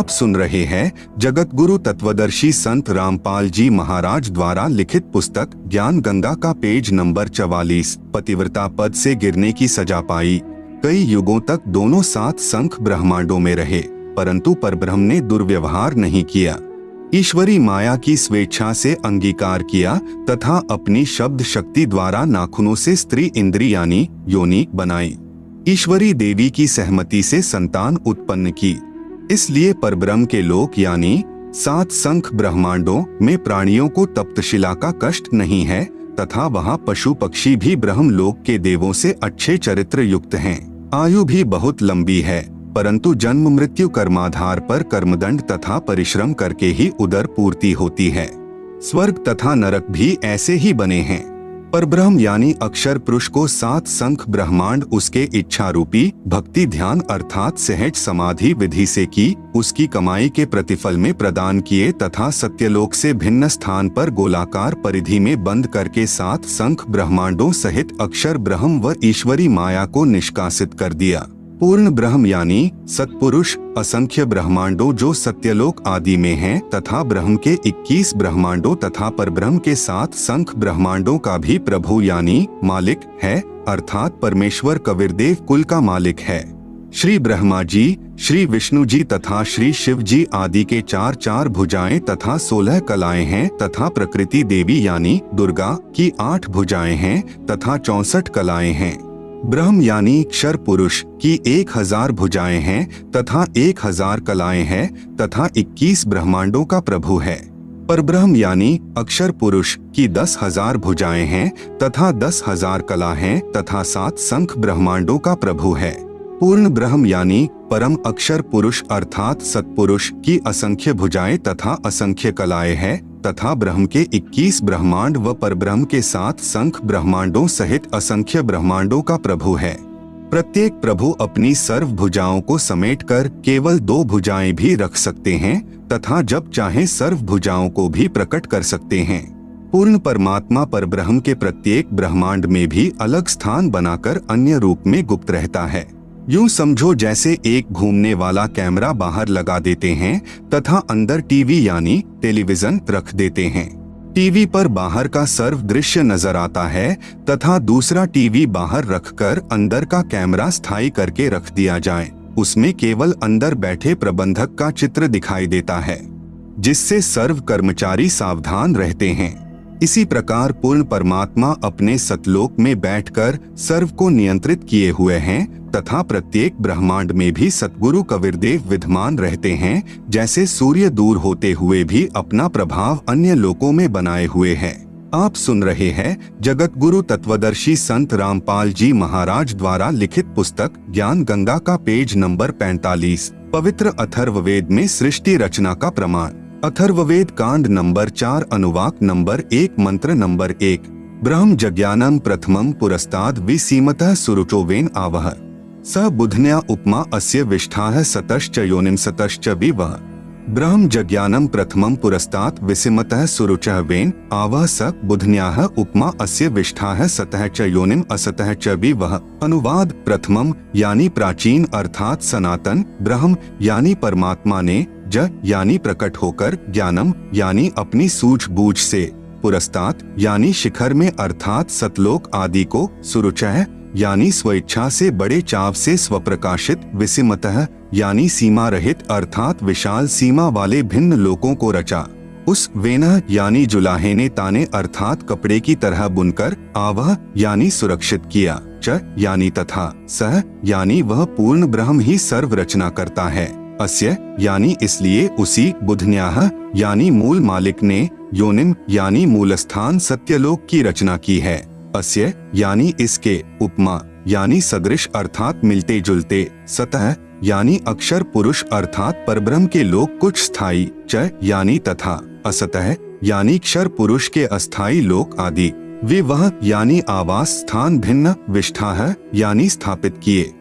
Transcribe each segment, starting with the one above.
सुन रहे हैं जगत गुरु तत्वदर्शी संत रामपाल जी महाराज द्वारा लिखित पुस्तक ज्ञान गंगा का पेज नंबर 44। पतिव्रता पद से गिरने की सजा पाई। कई युगों तक दोनों सात संख ब्रह्मांडों में रहे, परंतु परब्रह्म ने दुर्व्यवहार नहीं किया। ईश्वरी माया की स्वेच्छा से अंगीकार किया तथा अपनी शब्द शक्ति द्वारा नाखूनों से स्त्री इंद्री यानी योनि बनाई। ईश्वरी देवी की सहमति से संतान उत्पन्न की। इसलिए परब्रह्म के लोक यानी सात संख ब्रह्मांडों में प्राणियों को तप्तशिला का कष्ट नहीं है तथा वहाँ पशु पक्षी भी ब्रह्म लोक के देवों से अच्छे चरित्र युक्त हैं। आयु भी बहुत लंबी है, परंतु जन्म मृत्यु कर्माधार पर कर्मदंड तथा परिश्रम करके ही उदर पूर्ति होती है। स्वर्ग तथा नरक भी ऐसे ही बने हैं। परब्रह्म यानी अक्षर पुरुष को सात संख ब्रह्मांड उसके इच्छा रूपी भक्ति ध्यान अर्थात सहज समाधि विधि से की उसकी कमाई के प्रतिफल में प्रदान किए तथा सत्यलोक से भिन्न स्थान पर गोलाकार परिधि में बंद करके सात संख ब्रह्मांडों सहित अक्षर ब्रह्म व ईश्वरी माया को निष्कासित कर दिया। पूर्ण ब्रह्म यानी सत्पुरुष असंख्य ब्रह्मांडों जो सत्यलोक आदि में हैं तथा ब्रह्म के 21 ब्रह्मांडों तथा परब्रह्म के 7 संख ब्रह्मांडों का भी प्रभु यानी मालिक है, अर्थात परमेश्वर कबीरदेव कुल का मालिक है। श्री ब्रह्मा जी, श्री विष्णु जी तथा श्री शिव जी आदि के 4 भुजाएं तथा 16 कलाएं हैं तथा प्रकृति देवी यानी दुर्गा की 8 भुजाएं हैं तथा 64 कलाएं हैं। ब्रह्म यानी क्षर पुरुष की 1000 भुजाएं हैं तथा 1000 कलाएं हैं तथा 21 ब्रह्मांडों का प्रभु है। परब्रह्म यानी अक्षर पुरुष की 10,000 भुजाएं हैं तथा 10,000 कला हैं तथा 7 संख ब्रह्मांडों का प्रभु है। पूर्ण ब्रह्म यानी परम अक्षर पुरुष अर्थात सत्पुरुष की असंख्य भुजाएं तथा असंख्य कलाएं हैं तथा ब्रह्म के 21 ब्रह्मांड व परब्रह्म के 7 संख ब्रह्मांडों सहित असंख्य ब्रह्मांडों का प्रभु है। प्रत्येक प्रभु अपनी सर्व भुजाओं को समेटकर केवल 2 भुजाएं भी रख सकते हैं तथा जब चाहे सर्व भुजाओं को भी प्रकट कर सकते हैं। पूर्ण परमात्मा परब्रह्म के प्रत्येक ब्रह्मांड में भी अलग स्थान बनाकर अन्य रूप में गुप्त रहता है। यूं समझो जैसे एक घूमने वाला कैमरा बाहर लगा देते हैं तथा अंदर टीवी यानी टेलीविजन रख देते हैं। टीवी पर बाहर का सर्व दृश्य नजर आता है तथा दूसरा टीवी बाहर रखकर अंदर का कैमरा स्थायी करके रख दिया जाए। उसमें केवल अंदर बैठे प्रबंधक का चित्र दिखाई देता है, जिससे सर्व कर्मचारी सावधान रहते हैं। इसी प्रकार पूर्ण परमात्मा अपने सतलोक में बैठकर सर्व को नियंत्रित किए हुए हैं तथा प्रत्येक ब्रह्मांड में भी सतगुरु कबीरदेव विद्यमान रहते हैं, जैसे सूर्य दूर होते हुए भी अपना प्रभाव अन्य लोकों में बनाए हुए है। आप सुन रहे हैं जगत गुरु तत्वदर्शी संत रामपाल जी महाराज द्वारा लिखित पुस्तक ज्ञान गंगा का पेज नंबर 45। पवित्र अथर्ववेद में सृष्टि रचना का प्रमाण। अथर्ववेद कांड नंबर 4 अनुवाक नंबर 1 मंत्र नंबर 1। ब्रह्म जज्ञानम प्रथमं पुरस्ताद विसीमतः सुरुचोवेन आवह स बुधन्या उपमा अस्य विष्ठाः सतश्च योनिम सतश्च विवह। ब्रह्म जज्ञानम प्रथमं पुरस्तात् विसीमतः सुरुचः वेन आवह स बुधन्याः उपमा अस्य विष्ठाः सतः च योनिम असतः च विवह। अनुवाद। प्रथमम यानी प्राचीन अर्थात सनातन, ब्रह्म यानी परमात्मा ने, ज यानी प्रकट होकर, ज्ञानम यानी अपनी सूझबूझ से, पुरस्तात् यानी शिखर में अर्थात सतलोक आदि को, सुरुचः यानी स्वेच्छा से बड़े चाव से स्वप्रकाशित, विसीमतः यानी सीमा रहित अर्थात विशाल सीमा वाले भिन्न लोकों को रचा। उस वेनः यानी जुलाहे ने ताने अर्थात कपड़े की तरह बुनकर, आवह यानी सुरक्षित किया, च यानी तथा, सह यानी वह पूर्ण ब्रह्म ही सर्व रचना करता है, अस्य यानी इसलिए उसी, बुधन्याः यानी मूल मालिक ने, योनिम यानी मूलस्थान सत्यलोक की रचना की है, अस्य यानी इसके, उपमा यानी सदृश अर्थात मिलते जुलते, सतह यानी अक्षर पुरुष अर्थात परब्रह्म के लोक कुछ स्थायी, च यानी तथा, असतः यानी क्षर पुरुष के अस्थायी लोक आदि, विवह यानी आवास स्थान भिन्न, विष्ठाः यानी स्थापित किए।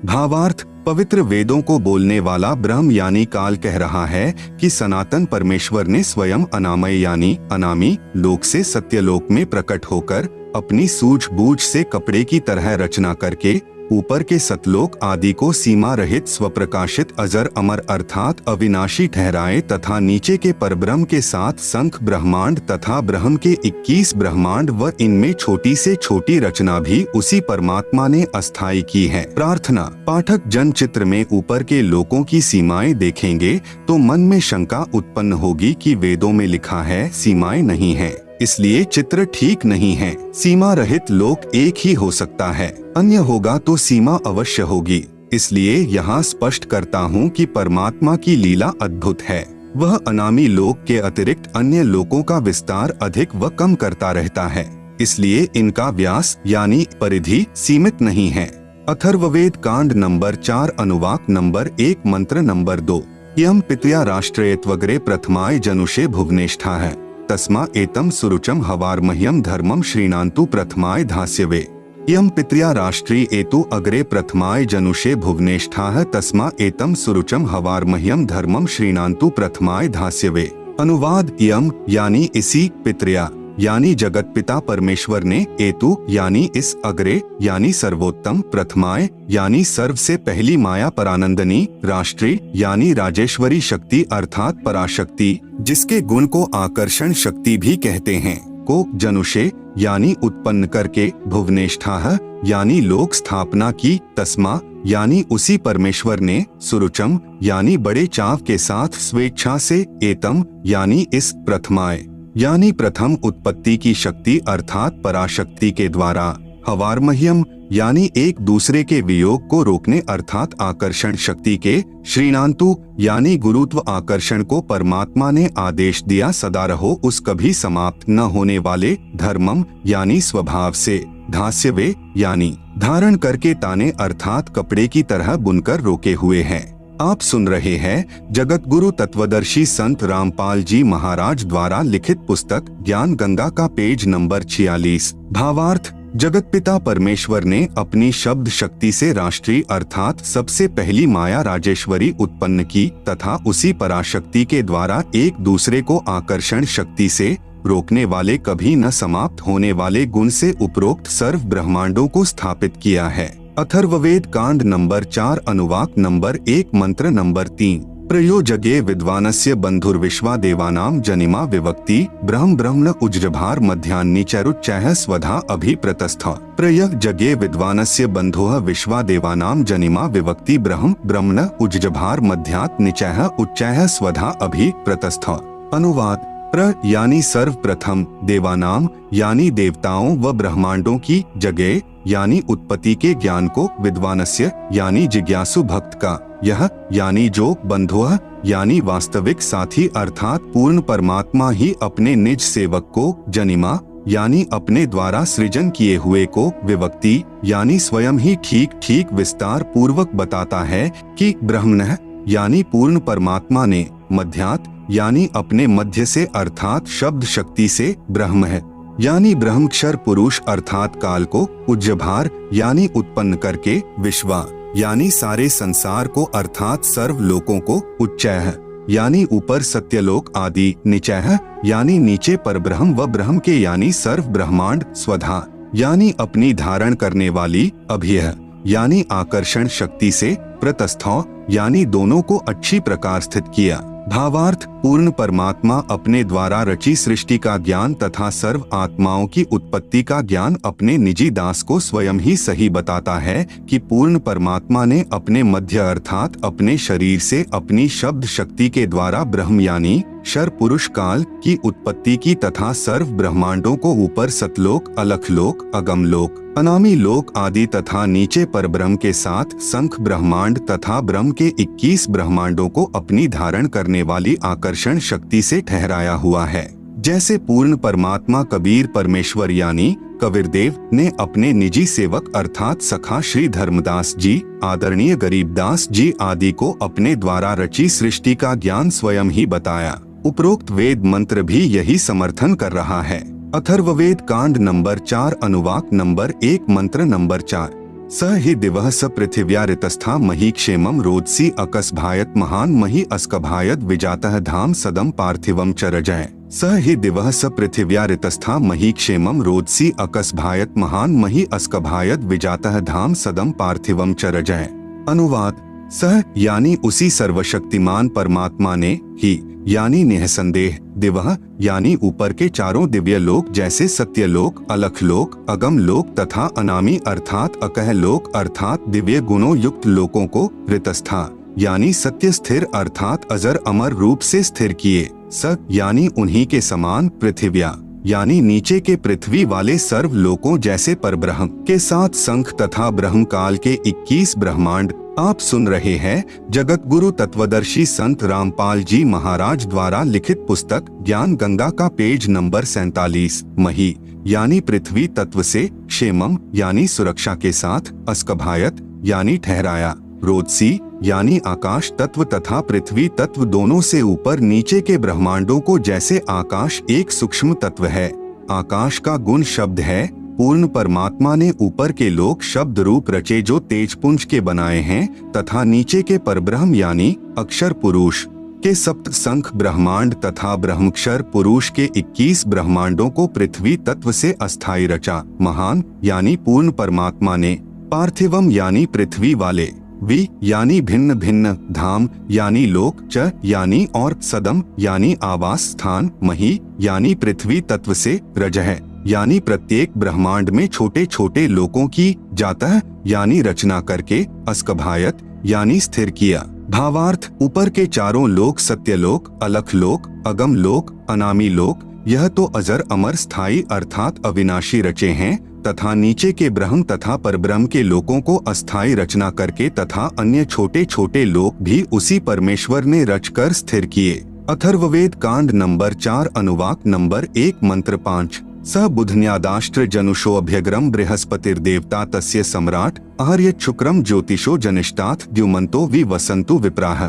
भावार्थ। पवित्र वेदों को बोलने वाला ब्रह्म यानी काल कह रहा है कि सनातन परमेश्वर ने स्वयं अनामय यानी अनामी लोक से सत्यलोक में प्रकट होकर अपनी सूझबूझ से कपड़े की तरह रचना करके ऊपर के सतलोक आदि को सीमा रहित स्वप्रकाशित अजर अमर अर्थात अविनाशी ठहराए तथा नीचे के परब्रह्म के साथ संख ब्रह्मांड तथा ब्रह्म के 21 ब्रह्मांड व इनमें छोटी से छोटी रचना भी उसी परमात्मा ने अस्थायी की है। प्रार्थना। पाठक जन चित्र में ऊपर के लोकों की सीमाएं देखेंगे तो मन में शंका उत्पन्न होगी कि वेदों में लिखा है सीमाएं नहीं है, इसलिए चित्र ठीक नहीं है। सीमा रहित लोक एक ही हो सकता है, अन्य होगा तो सीमा अवश्य होगी। इसलिए यहाँ स्पष्ट करता हूँ कि परमात्मा की लीला अद्भुत है। वह अनामी लोक के अतिरिक्त अन्य लोकों का विस्तार अधिक व कम करता रहता है, इसलिए इनका व्यास यानी परिधि सीमित नहीं है। अथर्ववेद कांड नंबर 4 अनुवाक नंबर 1 मंत्र नंबर 2। यम पितया राष्ट्रयत्वग्रे प्रथमाय जनुषे भुवनेष्ठा है तस्मा एतम सुरुचम हवार्मह्यम धर्मम श्रीणान्तु प्रथमाय धास्यवे। यम पितया राष्ट्री एतु अग्रे प्रथमाय जनुषे भुवनेष्ठाः तस्मा एतम सुरुचम हवार्मह्यम धर्मम श्रीणान्तु प्रथमाय धास्यवे। अनुवाद। यम यानी इसी, पितृया यानी जगत पिता परमेश्वर ने, एतु यानी इस, अग्रे यानी सर्वोत्तम, प्रथमाय यानी सर्व से पहली माया परानंदनी, राष्ट्री यानी राजेश्वरी शक्ति अर्थात पराशक्ति जिसके गुण को आकर्षण शक्ति भी कहते हैं, को जनुषे यानी उत्पन्न करके, भुवनेष्ठाः यानी लोक स्थापना की, तस्मा यानी उसी परमेश्वर ने, सुरुचम यानी बड़े चाव के साथ स्वेच्छा से, एतम यानी इस, प्रथमाय यानी प्रथम उत्पत्ति की शक्ति अर्थात पराशक्ति के द्वारा, हवार्मह्यम यानी एक दूसरे के वियोग को रोकने अर्थात आकर्षण शक्ति के, श्रीणान्तु यानी गुरुत्व आकर्षण को परमात्मा ने आदेश दिया सदा रहो उस कभी समाप्त न होने वाले, धर्मम यानी स्वभाव से, धास्यवे यानी धारण करके ताने अर्थात कपड़े की तरह बुनकर रोके हुए हैं। आप सुन रहे हैं जगत गुरु तत्वदर्शी संत रामपाल जी महाराज द्वारा लिखित पुस्तक ज्ञान गंगा का पेज नंबर 46। भावार्थ। जगत पिता परमेश्वर ने अपनी शब्द शक्ति से राष्ट्रीय अर्थात सबसे पहली माया राजेश्वरी उत्पन्न की तथा उसी पराशक्ति के द्वारा एक दूसरे को आकर्षण शक्ति से रोकने वाले कभी न समाप्त होने वाले गुण से उपरोक्त सर्व ब्रह्मांडों को स्थापित किया है। अथर्ववेद कांड नंबर 4 अनुवाक नंबर 1 मंत्र नंबर 3। प्रयोजगे विद्वानस्य बंधुर्विश्वा देवानाम जनिमा विवक्ति ब्रह्म ब्रह्मण उज्जभार मध्यान्निचरुच्चैः स्वधा अभिप्रतस्थ। प्रयोजगे विद्वानस्य बंधुः विश्वा देवानाम जनिमा विवक्ति ब्रह्म ब्रह्मण उज्जभार मध्यात् निचैः उच्चैः स्वधा अभिप्रतस्थ। अनुवाद। प्र यानी सर्वप्रथम, देवानाम यानी देवताओं व ब्रह्मांडों की, जगे यानी उत्पत्ति के ज्ञान को, विद्वानस्य यानी जिज्ञासु भक्त का, यह यानी जो, बंधुः यानी वास्तविक साथी अर्थात पूर्ण परमात्मा ही अपने निज सेवक को, जनिमा यानी अपने द्वारा सृजन किए हुए को, विवक्ति यानी स्वयं ही ठीक ठीक विस्तार पूर्वक बताता है कि, ब्रह्मणः यानी पूर्ण परमात्मा ने, मध्यात् यानी अपने मध्य से अर्थात शब्द शक्ति से, ब्रह्म है यानी ब्रह्मक्षर पुरुष अर्थात काल को, उज्जभार यानी उत्पन्न करके, विश्वा यानी सारे संसार को अर्थात सर्व लोकों को, उच्चैः यानी ऊपर सत्यलोक आदि, निचैः यानी नीचे परब्रह्म व ब्रह्म के यानी सर्व ब्रह्मांड, स्वधा यानी अपनी धारण करने वाली, अभियः यानी आकर्षण शक्ति से, प्रतस्थौ यानी दोनों को अच्छी प्रकार स्थित किया। भावार्थ। पूर्ण परमात्मा अपने द्वारा रची सृष्टि का ज्ञान तथा सर्व आत्माओं की उत्पत्ति का ज्ञान अपने निजी दास को स्वयं ही सही बताता है कि पूर्ण परमात्मा ने अपने मध्य अर्थात अपने शरीर से अपनी शब्द शक्ति के द्वारा ब्रह्म यानी शर पुरुष काल की उत्पत्ति की तथा सर्व ब्रह्मांडों को ऊपर सतलोक, अलखलोक, अगमलोक, अनामी लोक आदि तथा नीचे परब्रह्म के साथ संख ब्रह्मांड तथा ब्रह्म के 21 ब्रह्मांडों को अपनी धारण करने वाली आकर्षण शक्ति से ठहराया हुआ है। जैसे पूर्ण परमात्मा कबीर परमेश्वर यानी कबीरदेव ने अपने निजी सेवक अर्थात सखा श्री धर्मदास जी, आदरणीय गरीबदास जी आदि को अपने द्वारा रची सृष्टि का ज्ञान स्वयं ही बताया। उपरोक्त वेद मंत्र भी यही समर्थन कर रहा है। अथर्ववेद कांड नंबर 4 अनुवाक नंबर 1 मंत्र नंबर 4। स हि दिवः स पृथिव्या ऋतस्था मही क्षेमं रोदसी अकस्भायत महान मही अस्कभायत विजातः धाम सदम पार्थिवम चरजय। सह हि दिवः स पृथिव्या ऋतस्था मही क्षेमं रोदसी अकस्भायत महान मही अस्कभायत विजातः धाम सदम पार्थिवम च रजय। अनुवाद: सह यानी उसी सर्वशक्तिमान परमात्मा ने, ही यानी निःसंदेह, दिवः यानी ऊपर के चारों दिव्य लोक जैसे सत्यलोक, अलख लोक, अगम लोक तथा अनामी अर्थात अकह लोक अर्थात दिव्य गुणों युक्त लोकों को, ऋतस्था यानी सत्य स्थिर अर्थात अजर अमर रूप से स्थिर किए, स यानी उन्हीं के समान, पृथिव्या यानी नीचे के पृथ्वी वाले सर्व लोकों जैसे परब्रह्म के साथ संख तथा ब्रह्म काल के 21 ब्रह्मांड। आप सुन रहे हैं जगत गुरु तत्वदर्शी संत रामपाल जी महाराज द्वारा लिखित पुस्तक ज्ञान गंगा का पेज नंबर 47। मही यानी पृथ्वी तत्व से, क्षेमम यानी सुरक्षा के साथ, अस्कभायत यानी ठहराया, रोदसी यानी आकाश तत्व तथा पृथ्वी तत्व दोनों से ऊपर नीचे के ब्रह्मांडों को जैसे आकाश एक सूक्ष्म तत्व है। आकाश का गुण शब्द है। पूर्ण परमात्मा ने ऊपर के लोक शब्द रूप रचे जो तेजपुंज के बनाए हैं तथा नीचे के परब्रह्म यानी अक्षर पुरुष के सप्त संख ब्रह्मांड तथा ब्रह्मक्षर पुरुष के 21 ब्रह्मांडों को पृथ्वी तत्व से अस्थायी रचा। महान यानी पूर्ण परमात्मा ने, पार्थिवम यानी पृथ्वी वाले, वि यानी भिन्न भिन्न, धाम यानी लोक, च यानी और, सदम यानी आवास स्थान, मही यानी पृथ्वी तत्व से, रजह यानी प्रत्येक ब्रह्मांड में छोटे छोटे लोकों की, जातः यानी रचना करके, अस्कभायत यानी स्थिर किया। भावार्थ: ऊपर के चारों लोक सत्यलोक, अलख लोक, अगम लोक, अनामी लोक, यह तो अजर अमर स्थायी अर्थात अविनाशी रचे हैं तथा नीचे के ब्रह्म तथा परब्रह्म के लोकों को अस्थायी रचना करके तथा अन्य छोटे छोटे लोक भी उसी परमेश्वर ने रचकर स्थिर किए। अथर्ववेद कांड नंबर 4 अनुवाक नंबर 1 मंत्र 5। स बुधन्यादाष्ट्र जनुषो अभ्यग्रम बृहस्पतिर्देवता तस्य सम्राट आहर्यत शुक्रम ज्योतिषो जनिष्ठात् द्युमन्तो वि वसन्तु विप्राः।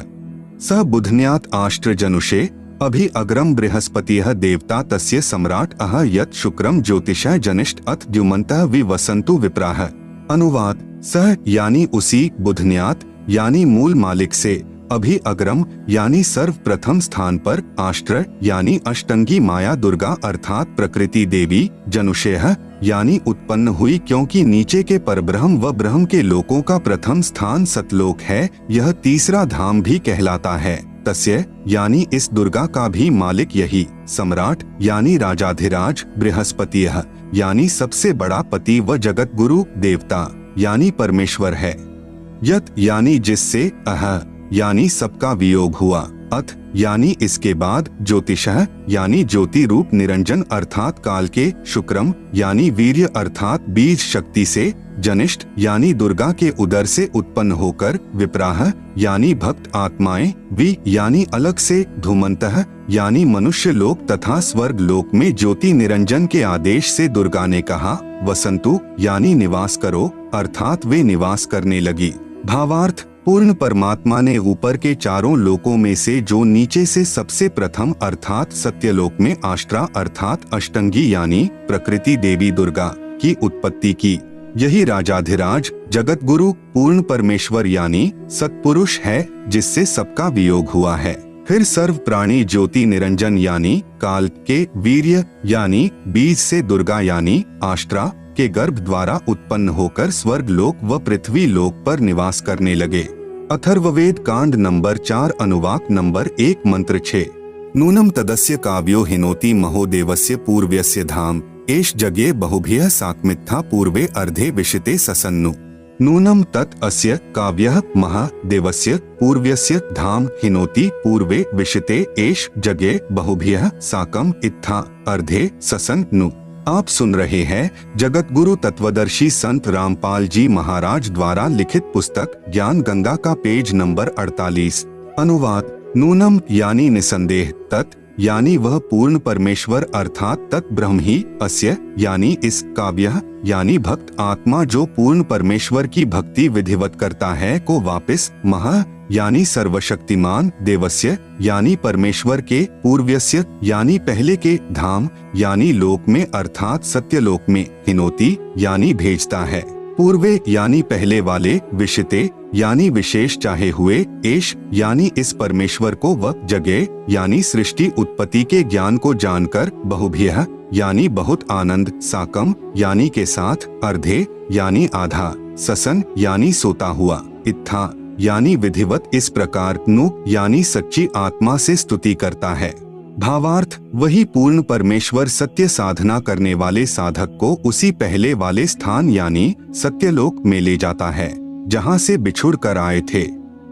स बुधन्यात् आष्ट्र जनुषे अभि अग्रम बृहस्पतिः देवता तस्य सम्राट आहर्यत शुक्रम ज्योतिषः जनिष्ठ अथ द्युमन्तः वि वसन्तु विप्राः। अनुवाद: सह यानी उसी, बुधन्यात यानी मूल मालिक से, अभि अग्रम यानी सर्वप्रथम स्थान पर, आष्ट्र यानी अष्टंगी माया दुर्गा अर्थात प्रकृति देवी, जनुषेह यानी उत्पन्न हुई क्योंकि नीचे के परब्रह्म व ब्रह्म के लोकों का प्रथम स्थान सतलोक है, यह तीसरा धाम भी कहलाता है। तस्य यानी इस दुर्गा का भी मालिक यही, सम्राट यानी राजाधिराज, बृहस्पतिः यानी सबसे बड़ा पति व जगत गुरु, देवता यानी परमेश्वर है, यत यानी जिससे, अह यानी सबका वियोग हुआ, अथ यानी इसके बाद, ज्योतिषः यानी ज्योति रूप निरंजन अर्थात काल के, शुक्रम यानी वीर्य अर्थात बीज शक्ति से, जनिष्ठ यानी दुर्गा के उदर से उत्पन्न होकर, विप्राह यानी भक्त आत्माएं, वि यानी अलग से, धूमन्तः यानी मनुष्य लोक तथा स्वर्ग लोक में ज्योति निरंजन के आदेश से दुर्गा ने कहा, वसंतु यानी निवास करो अर्थात वे निवास करने लगी। भावार्थ: पूर्ण परमात्मा ने ऊपर के चारों लोकों में से जो नीचे से सबसे प्रथम अर्थात सत्यलोक में आष्ट्रा अर्थात अष्टंगी यानी प्रकृति देवी दुर्गा की उत्पत्ति की। यही राजाधिराज जगत गुरु पूर्ण परमेश्वर यानी सत्पुरुष है जिससे सबका वियोग हुआ है। फिर सर्व प्राणी ज्योति निरंजन यानी काल के, वीर्य यानी बीज से दुर्गा यानी आष्ट्रा के गर्भ द्वारा उत्पन्न होकर स्वर्ग लोक व पृथ्वी लोक पर निवास करने लगे। अथर्ववेद कांड नंबर 4 अनुवाक नंबर 1 मंत्र 6। नूनम तदस्य काव्यो हिनोति महोदेवस्य पूर्व्यस्य धाम एष जगे बहुभ्यः साक्मित्था पूर्वे अर्धे विशिते ससन्नु। नूनम तत् अस्य काव्यः महादेवस्य पूर्व्यस्य धाम हिनोति पूर्वे विशिते एष जगे बहुभ्यः साकम इत्था अर्धे ससन्नु। आप सुन रहे हैं जगत गुरु तत्वदर्शी संत रामपाल जी महाराज द्वारा लिखित पुस्तक ज्ञान गंगा का पेज नंबर 48। अनुवाद: नूनम यानी निसंदेह, तत् यानी वह पूर्ण परमेश्वर अर्थात तत् ब्रह्म ही, अस्य यानी इस, काव्यः यानी भक्त आत्मा जो पूर्ण परमेश्वर की भक्ति विधिवत करता है को वापिस, महा यानी सर्वशक्तिमान, देवस्य यानी परमेश्वर के, पूर्व्यस्य यानी पहले के, धाम यानी लोक में अर्थात सत्यलोक में, हिनोति यानी भेजता है। पूर्वे यानी पहले वाले, विशिते यानी विशेष चाहे हुए, एश यानी इस परमेश्वर को, व जगह यानी सृष्टि उत्पत्ति के ज्ञान को जानकर, बहुभ्यः यानी बहुत आनंद, साकम यानी के साथ, अर्धे यानी आधा, ससन यानी सोता हुआ, इत्था यानी विधिवत इस प्रकार, नु यानी सच्ची आत्मा से स्तुति करता है। भावार्थ, वही पूर्ण परमेश्वर सत्य साधना करने वाले साधक को उसी पहले वाले स्थान यानी सत्यलोक में ले जाता है जहाँ से बिछुड़ कर आए थे।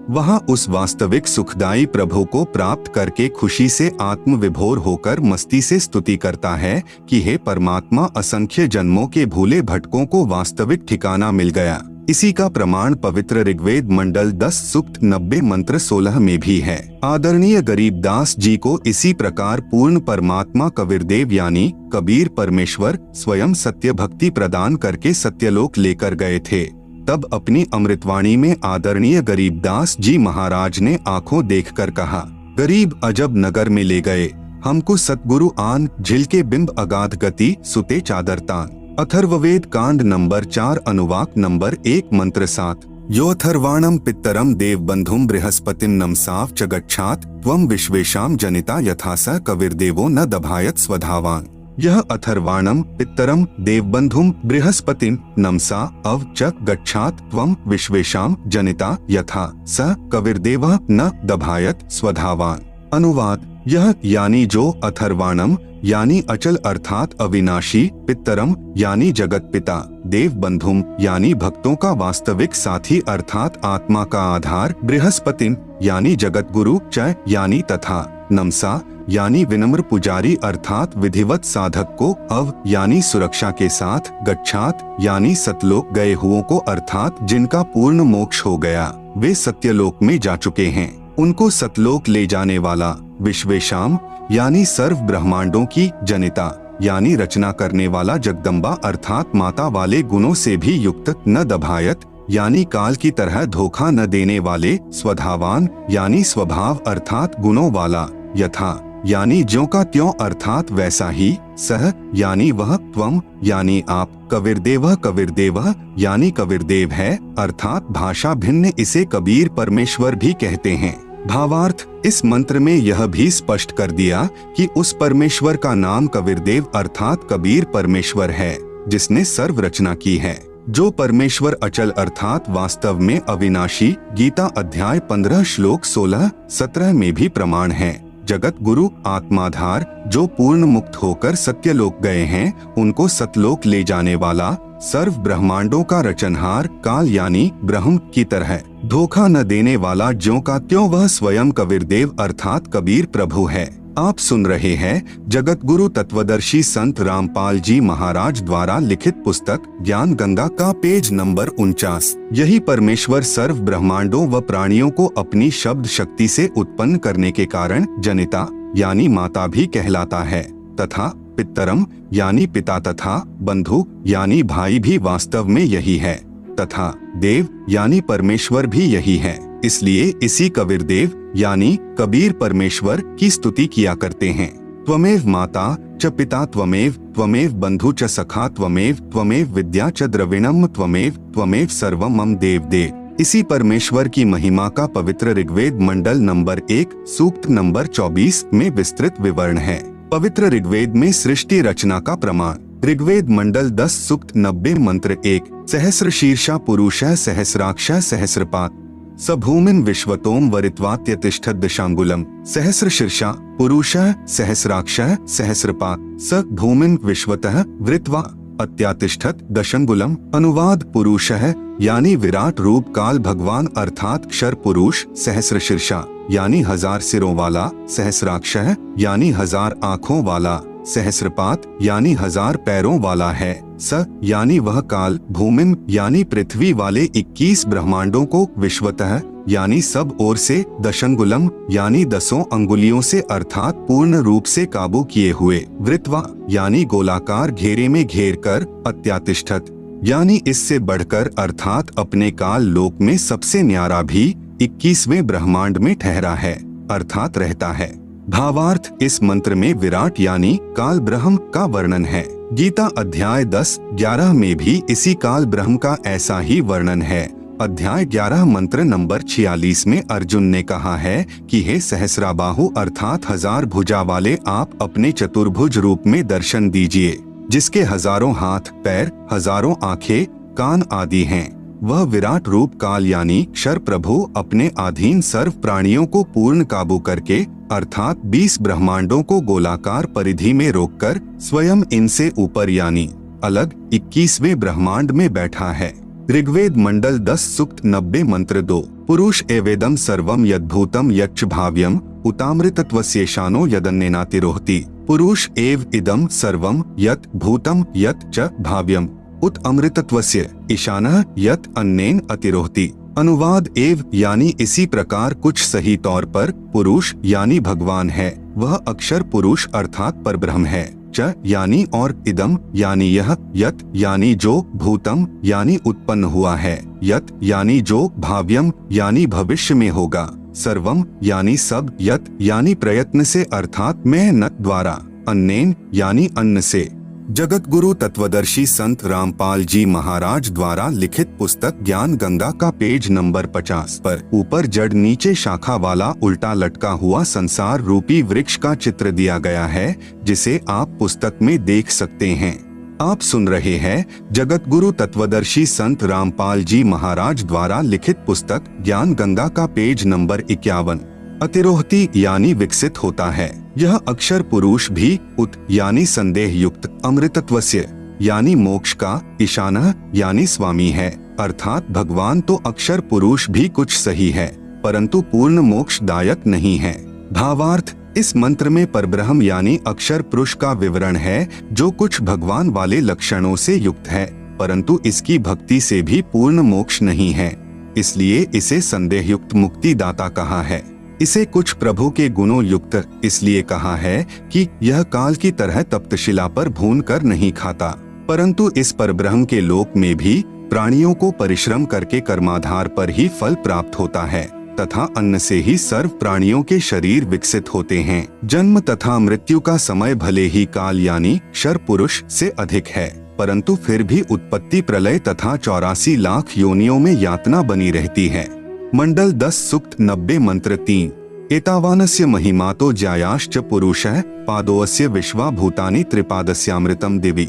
वहाँ उस वास्तविक सुखदायी प्रभु को प्राप्त करके खुशी से आत्म विभोर होकर मस्ती से स्तुति करता है कि हे परमात्मा, असंख्य जन्मों के भूले भटकों को वास्तविक ठिकाना मिल गया। इसी का प्रमाण पवित्र ऋग्वेद मंडल 10 सूक्त 90 मंत्र 16 में भी है। आदरणीय गरीबदास जी को इसी प्रकार पूर्ण परमात्मा कबीरदेव यानी कबीर परमेश्वर स्वयं सत्य भक्ति प्रदान करके सत्यलोक लेकर गए थे। तब अपनी अमृतवाणी में आदरणीय गरीबदास जी महाराज ने आंखों देखकर कहा, गरीब अजब नगर में ले गए हमको सतगुरु आन, झिलके बिंब अगाध गति सुते चादर तान। अथर्ववेद कांड नंबर 4 अनुवाक नंबर 1 मंत्र 7। यो अथर्वाणम पितरम देव बंधुम बृहस्पतिम नमसाव च गच्छात त्वं विश्वेशाम जनिता यथा स कविर्देवो न दभायत स्वधावान। यह अथर्वाणम पितरम देवबंधुम बृहस्पतिम नमसा अव च गच्छात त्वं विश्वेशाम जनिता यथा स कविर्देवः न दभायत स्वधावान। अनुवाद, यह यानी जो, अथर्वाणम यानी अचल अर्थात अविनाशी, पितरम यानी जगत पिता, देव बंधुम यानी भक्तों का वास्तविक साथी अर्थात आत्मा का आधार, बृहस्पतिम यानी जगत गुरु, च यानी तथा, नमसा यानी विनम्र पुजारी अर्थात विधिवत साधक को, अव यानी सुरक्षा के साथ, गच्छात यानी सतलोक गए हुओं को अर्थात जिनका पूर्ण मोक्ष हो गया, वे सत्यलोक में जा चुके हैं, उनको सतलोक ले जाने वाला, विश्वेशाम यानी सर्व ब्रह्मांडों की, जनिता यानी रचना करने वाला जगदम्बा अर्थात माता वाले गुणों से भी युक्त, न दभायत यानी काल की तरह धोखा न देने वाले, स्वधावान यानी स्वभाव अर्थात गुणों वाला, यथा यानी ज्यों का त्यों अर्थात वैसा ही, सह यानी वह, त्वम यानी आप, कबीरदेव यानी कबीरदेव है अर्थात भाषा भिन्न इसे कबीर परमेश्वर भी कहते हैं। भावार्थ, इस मंत्र में यह भी स्पष्ट कर दिया कि उस परमेश्वर का नाम कबीरदेव अर्थात कबीर परमेश्वर है जिसने सर्व रचना की है। जो परमेश्वर अचल अर्थात वास्तव में अविनाशी, गीता अध्याय 15 श्लोक 16-17 में भी प्रमाण है। जगत गुरु आत्माधार जो पूर्ण मुक्त होकर सत्यलोक गए हैं, उनको सतलोक ले जाने वाला, सर्व ब्रह्मांडों का रचनहार, काल यानी ब्रह्म की तरह धोखा न देने वाला, ज्यों का त्यों वह स्वयं कबीरदेव अर्थात कबीर प्रभु है। आप सुन रहे हैं जगत गुरु तत्वदर्शी संत रामपाल जी महाराज द्वारा लिखित पुस्तक ज्ञान गंगा का पेज नंबर 49। यही परमेश्वर सर्व ब्रह्मांडों व प्राणियों को अपनी शब्द शक्ति से उत्पन्न करने के कारण जनिता यानी माता भी कहलाता है, तथा पितरम यानी पिता तथा बंधु यानी भाई भी वास्तव में यही है, तथा देव यानी परमेश्वर भी यही है। इसलिए इसी कबीरदेव यानी कबीर परमेश्वर की स्तुति किया करते हैं। त्वमेव माता च पिता त्वमेव बंधु च सखा त्वमेव विद्या च द्रविणम त्वमेव सर्वम मम देव। इसी परमेश्वर की महिमा का पवित्र ऋग्वेद मंडल नंबर 1 सूक्त नंबर 24 में विस्तृत विवरण है। पवित्र ऋग्वेद में सृष्टि रचना का प्रमाण, ऋग्वेद मंडल 10 सूक्त 90 मंत्र 1, सहस्र शीर्षा पुरुषः सहस्राक्षः सहस्रपात् स भूमिं विश्वतोम वरित्वात्यतिष्ठत् दशांगुलम। सहस्र शीर्षा पुरुषः सहस्राक्षः सहस्रपात् स भूमिं विश्वतः वृत्वा अत्यातिष्ठत् दशंगुलम। अनुवाद, पुरुषः यानी विराट रूप काल भगवान अर्थात क्षर पुरुष, सहस्र शीर्षा यानी 1000 सिरों वाला, सहस्राक्षः यानी 1000 आँखों वाला, सहस्रपात यानी 1000 पैरों वाला है, स यानी वह काल, भूमिन यानी पृथ्वी वाले 21 ब्रह्मांडों को, विश्वतः यानी सब ओर से, दशंगुलम यानी 10 अंगुलियों से अर्थात पूर्ण रूप से काबू किए हुए, वृत्वा यानी गोलाकार घेरे में घेर कर, अत्यातिष्ठत यानी इससे बढ़कर अर्थात अपने काल लोक में सबसे न्यारा भी 21वें ब्रह्मांड में ठहरा है अर्थात रहता है। भावार्थ, इस मंत्र में विराट यानी काल ब्रह्म का वर्णन है। गीता अध्याय 10-11 में भी इसी काल ब्रह्म का ऐसा ही वर्णन है। अध्याय 11 मंत्र नंबर 46 में अर्जुन ने कहा है कि हे सहस्राबाहु अर्थात हजार भुजा वाले, आप अपने चतुर्भुज रूप में दर्शन दीजिए, जिसके हजारों हाथ पैर, हजारों आंखें, कान आदि हैं। वह विराट रूप काल यानी क्षर प्रभु अपने अधीन सर्व प्राणियों को पूर्ण काबू करके अर्थात 20 ब्रह्मांडों को गोलाकार परिधि में रोककर स्वयं इनसे ऊपर यानी अलग 21वें ब्रह्मांड में बैठा है। ऋग्वेद मंडल 10 सूक्त 90 मंत्र 2। पुरुष एवेदम सर्वम यद्भूतम यच्च भाव्यम उतामृतत्वस्येशानो यदन्नेनातिरोहति। पुरुष एव इदम सर्वम यत् भूतम यत् च भाव्यम उत अमृतत्वस्य ईशानः यत् अन्नेन अतिरोहति। अनुवाद एव यानी इसी प्रकार कुछ सही तौर पर पुरुष यानी भगवान है, वह अक्षर पुरुष अर्थात परब्रह्म है। च यानी और इदम यानी यह, यत यानी जो, भूतम यानी उत्पन्न हुआ है, यत यानी जो, भाव्यम यानी भविष्य में होगा, सर्वम यानी सब, यत यानी प्रयत्न से अर्थात मेहनत द्वारा, अन्नेन यानी अन्न से। जगत गुरु तत्वदर्शी संत रामपाल जी महाराज द्वारा लिखित पुस्तक ज्ञान गंगा का पेज नंबर 50 पर ऊपर जड़ नीचे शाखा वाला उल्टा लटका हुआ संसार रूपी वृक्ष का चित्र दिया गया है, जिसे आप पुस्तक में देख सकते हैं। आप सुन रहे हैं जगत गुरु तत्वदर्शी संत रामपाल जी महाराज द्वारा लिखित पुस्तक ज्ञान गंगा का पेज नंबर 51। अतिरोहति यानी विकसित होता है। यह अक्षर पुरुष भी उत यानी संदेह युक्त, अमृतत्वस्य यानी मोक्ष का, ईशानः यानी स्वामी है, अर्थात भगवान तो अक्षर पुरुष भी कुछ सही है, परंतु पूर्ण मोक्षदायक नहीं है। भावार्थ, इस मंत्र में परब्रह्म यानी अक्षर पुरुष का विवरण है, जो कुछ भगवान वाले लक्षणों से युक्त है, परंतु इसकी भक्ति से भी पूर्ण मोक्ष नहीं है, इसलिए इसे संदेह युक्त मुक्तिदाता कहा है। इसे कुछ प्रभु के गुणों युक्त इसलिए कहा है कि यह काल की तरह तप्तशिला पर भून कर नहीं खाता, परंतु इस परब्रह्म के लोक में भी प्राणियों को परिश्रम करके कर्माधार पर ही फल प्राप्त होता है तथा अन्न से ही सर्व प्राणियों के शरीर विकसित होते हैं। जन्म तथा मृत्यु का समय भले ही काल यानी क्षर पुरुष से अधिक है, परंतु फिर भी उत्पत्ति प्रलय तथा 84 लाख योनियों में यातना बनी रहती है। मंडल 10 सूक्त 90 मंत्र 3। एतावानस्य महिमा तो ज्यायाश्च पुरुषः पादोऽस्य विश्वा भूतानि त्रिपादस्यामृतम दिवि।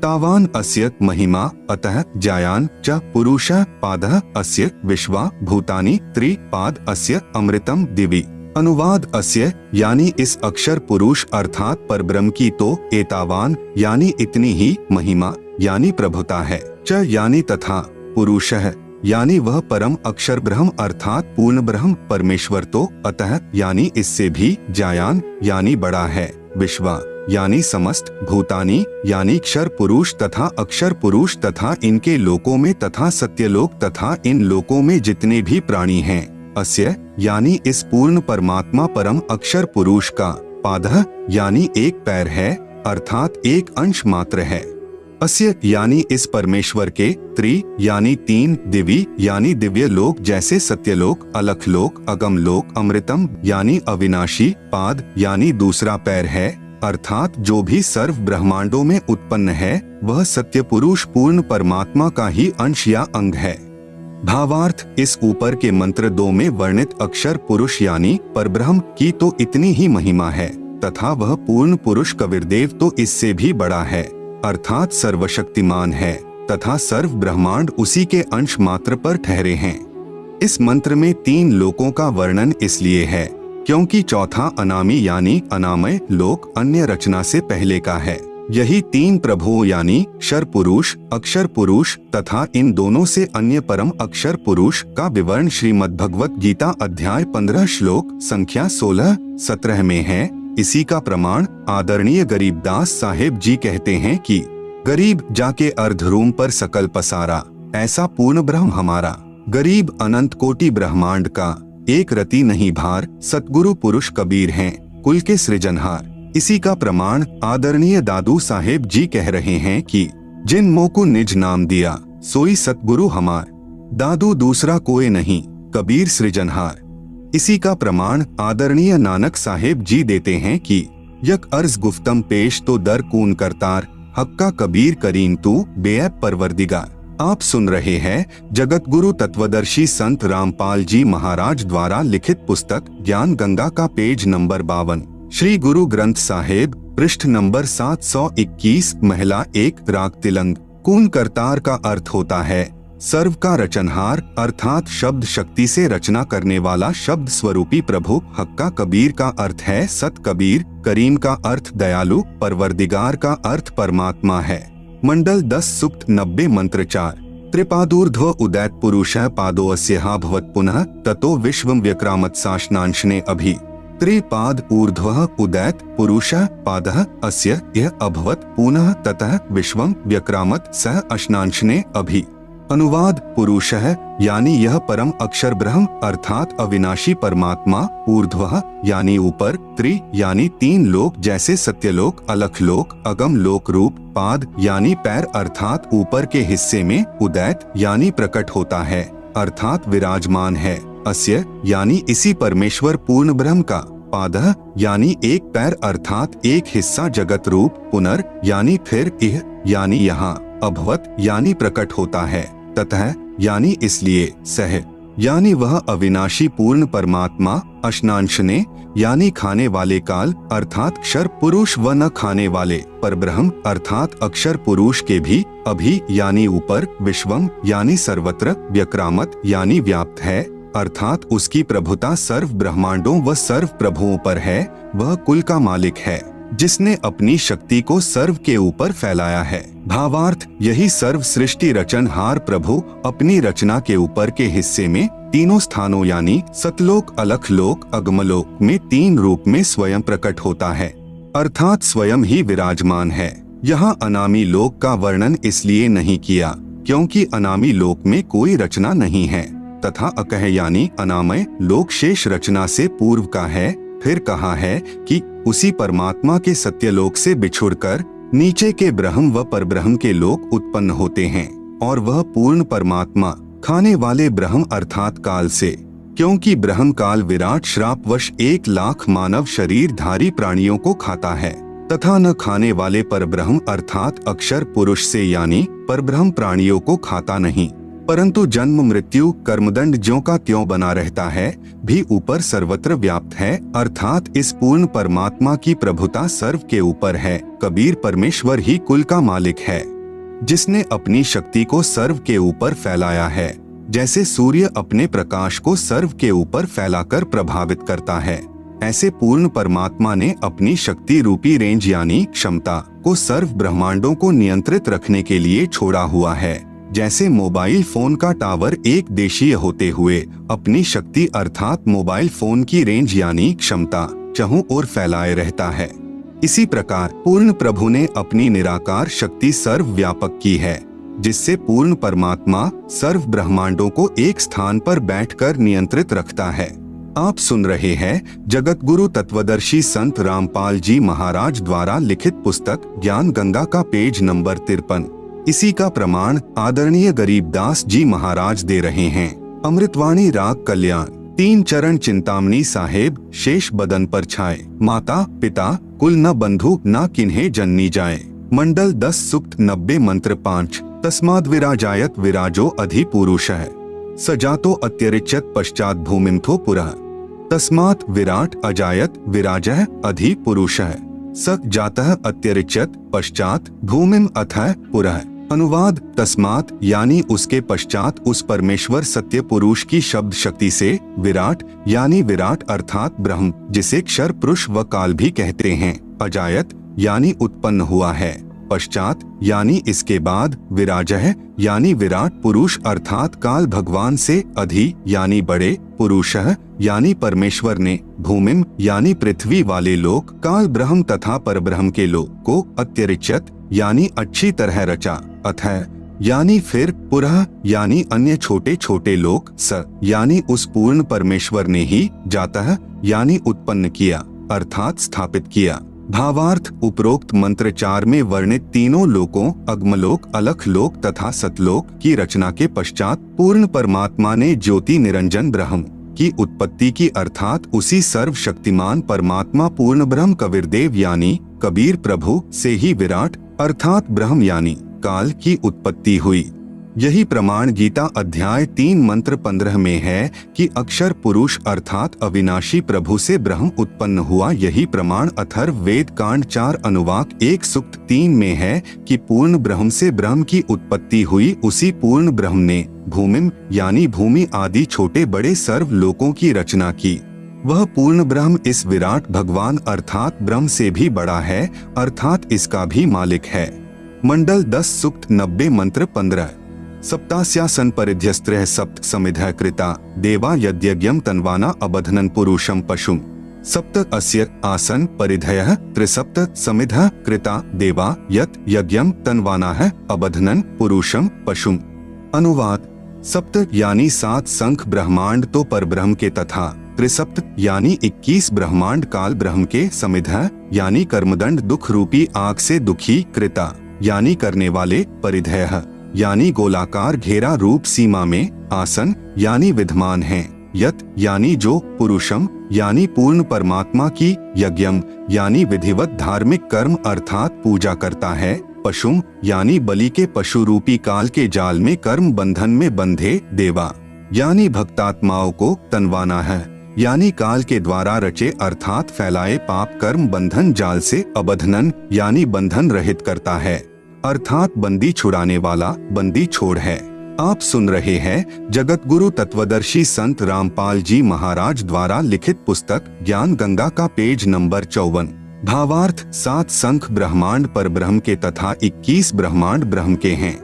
तावान अस्य महिमा अतः ज्यायान च पुरुषः पादः अस्य विश्वा भूतानि त्रिपाद अस्य अमृतम दिवि। अनुवाद अस्य यानी इस अक्षर पुरुष अर्थात परब्रह्म की तो एतावान यानी इतनी ही महिमा यानी प्रभुता है, च यानी तथा, पुरुषः यानी वह परम अक्षर ब्रह्म अर्थात पूर्ण ब्रह्म परमेश्वर तो अतः यानी इससे भी, ज्यायान यानी बड़ा है, विश्वा यानी समस्त, भूतानी यानी क्षर पुरुष तथा अक्षर पुरुष तथा इनके लोकों में तथा सत्यलोक तथा इन लोकों में जितने भी प्राणी हैं, अस्य यानी इस पूर्ण परमात्मा परम अक्षर पुरुष का, पादः यानी एक पैर है अर्थात एक अंश मात्र है, अस्य यानी इस परमेश्वर के, त्रि यानी 3, दिवि यानी दिव्य लोक जैसे सत्यलोक, अलख लोक, अगम लोक, अमृतम यानी अविनाशी, पाद यानी दूसरा पैर है, अर्थात जो भी सर्व ब्रह्मांडों में उत्पन्न है वह सत्य पुरुष पूर्ण परमात्मा का ही अंश या अंग है। भावार्थ, इस ऊपर के मंत्र 2 में वर्णित अक्षर पुरुष यानी परब्रह्म की तो इतनी ही महिमा है तथा वह पूर्ण पुरुष कबीरदेव तो इससे भी बड़ा है, अर्थात सर्वशक्तिमान है तथा सर्व ब्रह्मांड उसी के अंश मात्र पर ठहरे हैं। इस मंत्र में 3 लोकों का वर्णन इसलिए है क्योंकि चौथा अनामी यानी अनामय लोक अन्य रचना से पहले का है। यही 3 प्रभुओं यानी क्षर पुरुष, अक्षर पुरुष तथा इन दोनों से अन्य परम अक्षर पुरुष का विवरण श्रीमद् भगवत गीता अध्याय 15 श्लोक संख्या 16-17 में है। इसी का प्रमाण आदरणीय गरीबदास साहेब जी कहते हैं कि गरीब जाके अर्धरूम पर सकल पसारा, ऐसा पूर्ण ब्रह्म हमारा, गरीब अनंत कोटि ब्रह्मांड का, एक रति नहीं भार, सतगुरु पुरुष कबीर हैं कुल के सृजनहार। इसी का प्रमाण आदरणीय दादू साहेब जी कह रहे हैं कि जिन मोको निज नाम दिया सोई सतगुरु हमार, दादू दूसरा कोई नहीं, कबीर सृजनहार। इसी का प्रमाण आदरणीय नानक साहेब जी देते हैं कि यक अर्ज गुफ्तम पेश तो दर कून करतार, हक्का कबीर करीम तू बेअब परवरदिगार। आप सुन रहे हैं जगत गुरु तत्वदर्शी संत रामपाल जी महाराज द्वारा लिखित पुस्तक ज्ञान गंगा का पेज नंबर 52, श्री गुरु ग्रंथ साहेब, पृष्ठ नंबर 721, महिला 1, राग तिलंग। कून करतार का अर्थ होता है सर्व का रचनहार, अर्थात शब्द शक्ति से रचना करने वाला शब्द स्वरूपी प्रभु। हक्का कबीर का अर्थ है सत कबीर, करीम का अर्थ दयालु, परवरदिगार का अर्थ परमात्मा है। मंडल 10 सुक्त 90 मंत्र 4। त्रिपादूर्ध्व उदैत पुरुषः पादोऽस्यः भवत् पुनः ततो विश्वं व्यक्रामत् साश्नांशने अभि। त्रिपाद ऊर्ध्वः उदैत पुरुषः पादः अस्य यह अभवत् पुनः ततः विश्वं व्यक्रामत् सह अश्नांशने अभि। अनुवाद पुरुषः यानी यह परम अक्षर ब्रह्म अर्थात अविनाशी परमात्मा, ऊर्ध्वः यानी ऊपर, त्रि यानी 3 लोक जैसे सत्यलोक, अलख लोक, अगम लोक रूप, पाद यानी पैर अर्थात ऊपर के हिस्से में, उदैत यानी प्रकट होता है अर्थात विराजमान है, अस्य यानी इसी परमेश्वर पूर्ण ब्रह्म का, पादः यानी एक पैर अर्थात एक हिस्सा जगत रूप, पुनर् यानी फिर, इह यानी यहाँ, अभवत यानी प्रकट होता है, ततः यानी इसलिए, सह यानी वह अविनाशी पूर्ण परमात्मा, अश्नांशने यानी खाने वाले काल अर्थात क्षर पुरुष व न खाने वाले परब्रह्म अर्थात अक्षर पुरुष के भी, अभि यानी ऊपर, विश्वम यानी सर्वत्र, व्यक्रामत यानी व्याप्त है अर्थात उसकी प्रभुता सर्व ब्रह्मांडों व सर्व प्रभुओं पर है। वह कुल का मालिक है जिसने अपनी शक्ति को सर्व के ऊपर फैलाया है। भावार्थ यही सर्व सृष्टि रचनहार प्रभु अपनी रचना के ऊपर के हिस्से में तीनों स्थानों यानी सतलोक, अलख लोक, अगमलोक में 3 रूप में स्वयं प्रकट होता है अर्थात स्वयं ही विराजमान है। यहाँ अनामी लोक का वर्णन इसलिए नहीं किया क्योंकि अनामी लोक में कोई रचना नहीं है, तथा अकह यानी अनामय लोक शेष रचना से पूर्व का है। फिर कहा है कि उसी परमात्मा के सत्यलोक से बिछुड़कर नीचे के ब्रह्म व परब्रह्म के लोक उत्पन्न होते हैं और वह पूर्ण परमात्मा खाने वाले ब्रह्म अर्थात काल से, क्योंकि ब्रह्म काल विराट श्रापवश 1 लाख मानव शरीरधारी प्राणियों को खाता है, तथा न खाने वाले परब्रह्म अर्थात अक्षर पुरुष से यानी परब्रह्म प्राणियों को खाता नहीं, परंतु जन्म मृत्यु कर्मदंड ज्यों का त्यों बना रहता है, भी ऊपर सर्वत्र व्याप्त है अर्थात इस पूर्ण परमात्मा की प्रभुता सर्व के ऊपर है। कबीर परमेश्वर ही कुल का मालिक है जिसने अपनी शक्ति को सर्व के ऊपर फैलाया है, जैसे सूर्य अपने प्रकाश को सर्व के ऊपर फैलाकर प्रभावित करता है, ऐसे पूर्ण परमात्मा ने अपनी शक्ति रूपी रेंज यानी क्षमता को सर्व ब्रह्मांडों को नियंत्रित रखने के लिए छोड़ा हुआ है। जैसे मोबाइल फोन का टावर एक देशीय होते हुए अपनी शक्ति अर्थात मोबाइल फोन की रेंज यानी क्षमता चहुं ओर फैलाए रहता है, इसी प्रकार पूर्ण प्रभु ने अपनी निराकार शक्ति सर्व व्यापक की है, जिससे पूर्ण परमात्मा सर्व ब्रह्मांडों को एक स्थान पर बैठकर नियंत्रित रखता है। आप सुन रहे हैं जगत गुरु तत्वदर्शी संत रामपाल जी महाराज द्वारा लिखित पुस्तक ज्ञान गंगा का पेज नंबर 53। इसी का प्रमाण आदरणीय गरीबदास जी महाराज दे रहे हैं। अमृतवाणी राग कल्याण। 3 चरण चिंतामणि साहेब शेष बदन पर छाए, माता पिता कुल न बंधु न किन्हे जननी जाए। मंडल 10 सुक्त 90 मंत्र 5। तस्माद् विराजायत विराजो अधि पुरुषः सजातो अत्यरिच्यत पश्चात भूमिमथो पुरः। तस्मात् विराट अजायत विराजः अधि पुरुषः स जातः अत्यरिच्यत पश्चात भूमिम अथः पुरः। अनुवाद तस्मात् यानी उसके पश्चात उस परमेश्वर सत्य पुरुष की शब्द शक्ति से, विराट यानी विराट अर्थात ब्रह्म जिसे क्षर पुरुष व काल भी कहते हैं, अजायत यानी उत्पन्न हुआ है, पश्चात यानी इसके बाद, विराजः यानी विराट पुरुष अर्थात काल भगवान से, अधि यानी बड़े, पुरुषः यानी परमेश्वर ने, भूमिम यानी पृथ्वी वाले लोक, काल ब्रह्म तथा परब्रह्म के लोक को, अत्यरिच्यत यानी अच्छी तरह रचा, अथः यानी फिर, पुरः यानी अन्य छोटे छोटे लोक, स यानी उस पूर्ण परमेश्वर ने ही, जातः यानी उत्पन्न किया अर्थात स्थापित किया। भावार्थ उपरोक्त मंत्र 4 में वर्णित तीनों लोकों अग्मलोक, अलख लोक तथा सतलोक की रचना के पश्चात पूर्ण परमात्मा ने ज्योति निरंजन ब्रह्म की उत्पत्ति की अर्थात उसी सर्वशक्तिमान परमात्मा पूर्ण ब्रह्म कबीरदेव यानी कबीर प्रभु से ही विराट अर्थात ब्रह्म यानी काल की उत्पत्ति हुई। यही प्रमाण गीता अध्याय 3 मंत्र 15 में है कि अक्षर पुरुष अर्थात अविनाशी प्रभु से ब्रह्म उत्पन्न हुआ। यही प्रमाण अथर्व वेद कांड 4 अनुवाक 1 सूक्त 3 में है कि पूर्ण ब्रह्म से ब्रह्म की उत्पत्ति हुई। उसी पूर्ण ब्रह्म ने भूमिम यानी भूमि आदि छोटे बड़े सर्व लोकों की रचना की। वह पूर्ण ब्रह्म इस विराट भगवान अर्थात ब्रह्म से भी बड़ा है अर्थात इसका भी मालिक है। मंडल 10 सूक्त 90 मंत्र 15 सप्तास्यासन परिध्यस्त्रः सप्त समिधः कृता देवा यद्यज्ञम तन्वाना अबधनन पुरुषम पशुम सप्त अस्य आसन परिधयः त्रिसप्त समिधः कृता देवा यत् यज्ञम तन्वानाः अबधनन पुरुषम पशुम। अनुवाद सप्त यानी 7 संख ब्रह्मांड तो परब्रह्म के तथा त्रिसप्त यानी 21 ब्रह्मांड काल ब्रह्म के समिधः यानी कर्मदंड दुख रूपी आग से दुखी कृता यानी करने वाले परिधयः यानी गोलाकार घेरा रूप सीमा में आसन यानी विद्यमान है यत यानी जो पुरुषम यानी पूर्ण परमात्मा की यज्ञम यानी विधिवत धार्मिक कर्म अर्थात पूजा करता है पशुम यानी बलि के पशु रूपी काल के जाल में कर्म बंधन में बंधे देवा यानी भक्तात्माओं को तनवाना है यानी काल के द्वारा रचे अर्थात फैलाए पाप कर्म बंधन जाल से अबधनन यानी बंधन रहित करता है अर्थात बंदी छुड़ाने वाला बंदी छोड़ है। आप सुन रहे हैं जगत गुरु तत्वदर्शी संत रामपाल जी महाराज द्वारा लिखित पुस्तक ज्ञान गंगा का पेज नंबर 54। भावार्थ 7 संख ब्रह्मांड पर ब्रह्म के तथा 21 ब्रह्मांड ब्रह्म के हैं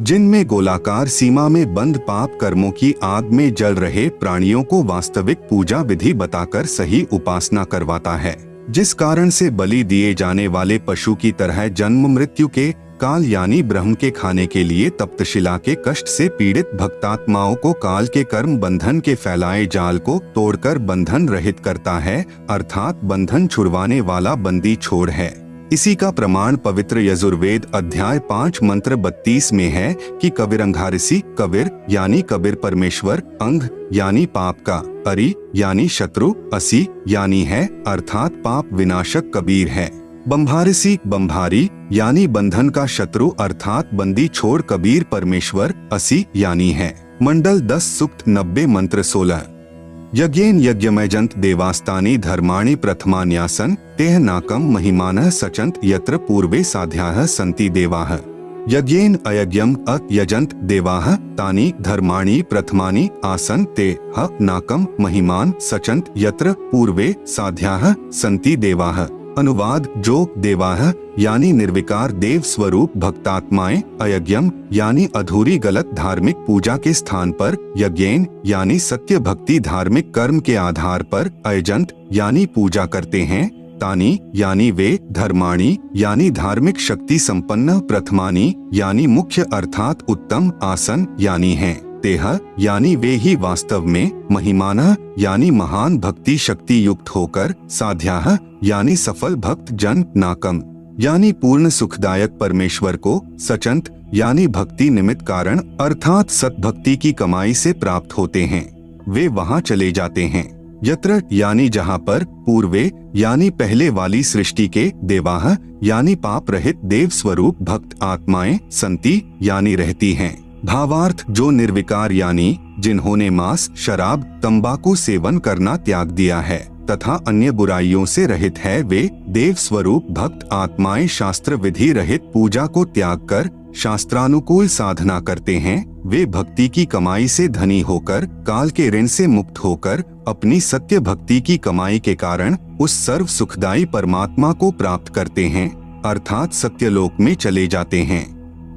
जिनमें गोलाकार सीमा में बंद पाप कर्मों की आग में जल रहे प्राणियों को वास्तविक पूजा विधि बताकर सही उपासना करवाता है जिस कारण से बलि दिए जाने वाले पशु की तरह जन्म मृत्यु के काल यानी ब्रह्म के खाने के लिए तप्तशिला के कष्ट से पीड़ित भक्तात्माओं को काल के कर्म बंधन के फैलाए जाल को तोड़कर बंधन रहित करता है अर्थात बंधन छुड़वाने वाला बंदी छोड़ है। इसी का प्रमाण पवित्र यजुर्वेद अध्याय 5 मंत्र 32 में है कि कविरंघारिसी कबीर यानी कबीर परमेश्वर अंग यानी पाप का अरि यानी शत्रु असी यानी है अर्थात पाप विनाशक कबीर है। बंभारिसी बंभारी यानी बंधन का शत्रु अर्थात बंदी छोड़ कबीर परमेश्वर असी यानी है। मंडल 10 सूक्त 90 मंत्र 16 यज्ञेन यज्ञमयजंत देवास्तानि धर्माणि प्रथमान्यासन तेह नाकम महिमानः सचंत यत्र पूर्वे साध्याः सन्ति देवाः यज्ञेन अयज्ञम अयजंत देवाः तानि धर्माणि प्रथमानि आसन ते ह नाकम महिमान सचंत यत्र पूर्वे साध्याः सन्ति देवाः। अनुवाद जो देवाः यानी निर्विकार देव स्वरूप भक्तात्माएं अयज्ञम यानी अधूरी गलत धार्मिक पूजा के स्थान पर यज्ञेन यानी सत्य भक्ति धार्मिक कर्म के आधार पर अयजंत यानी पूजा करते हैं तानी यानी वे धर्माणी यानी धार्मिक शक्ति संपन्न प्रथमानी यानी मुख्य अर्थात उत्तम आसन यानी हैं तेह यानी वे ही वास्तव में महिमानः यानी महान भक्ति शक्ति युक्त होकर साध्याः यानी सफल भक्त जन नाकम यानी पूर्ण सुखदायक परमेश्वर को सचंत यानी भक्ति निमित्त कारण अर्थात सतभक्ति की कमाई से प्राप्त होते हैं वे वहां चले जाते हैं यत्र यानी जहां पर पूर्वे यानी पहले वाली सृष्टि के देवाः यानी पाप रहित देव स्वरूप भक्त आत्माएं संति यानी रहती हैं। भावार्थ जो निर्विकार यानी जिन्होंने मांस शराब तंबाकू सेवन करना त्याग दिया है तथा अन्य बुराइयों से रहित है वे देव स्वरूप भक्त आत्माएं शास्त्र विधि रहित पूजा को त्याग कर शास्त्रानुकूल साधना करते हैं वे भक्ति की कमाई से धनी होकर काल के ऋण से मुक्त होकर अपनी सत्य भक्ति की कमाई के कारण उस सर्व सुखदायी परमात्मा को प्राप्त करते हैं अर्थात सत्यलोक में चले जाते हैं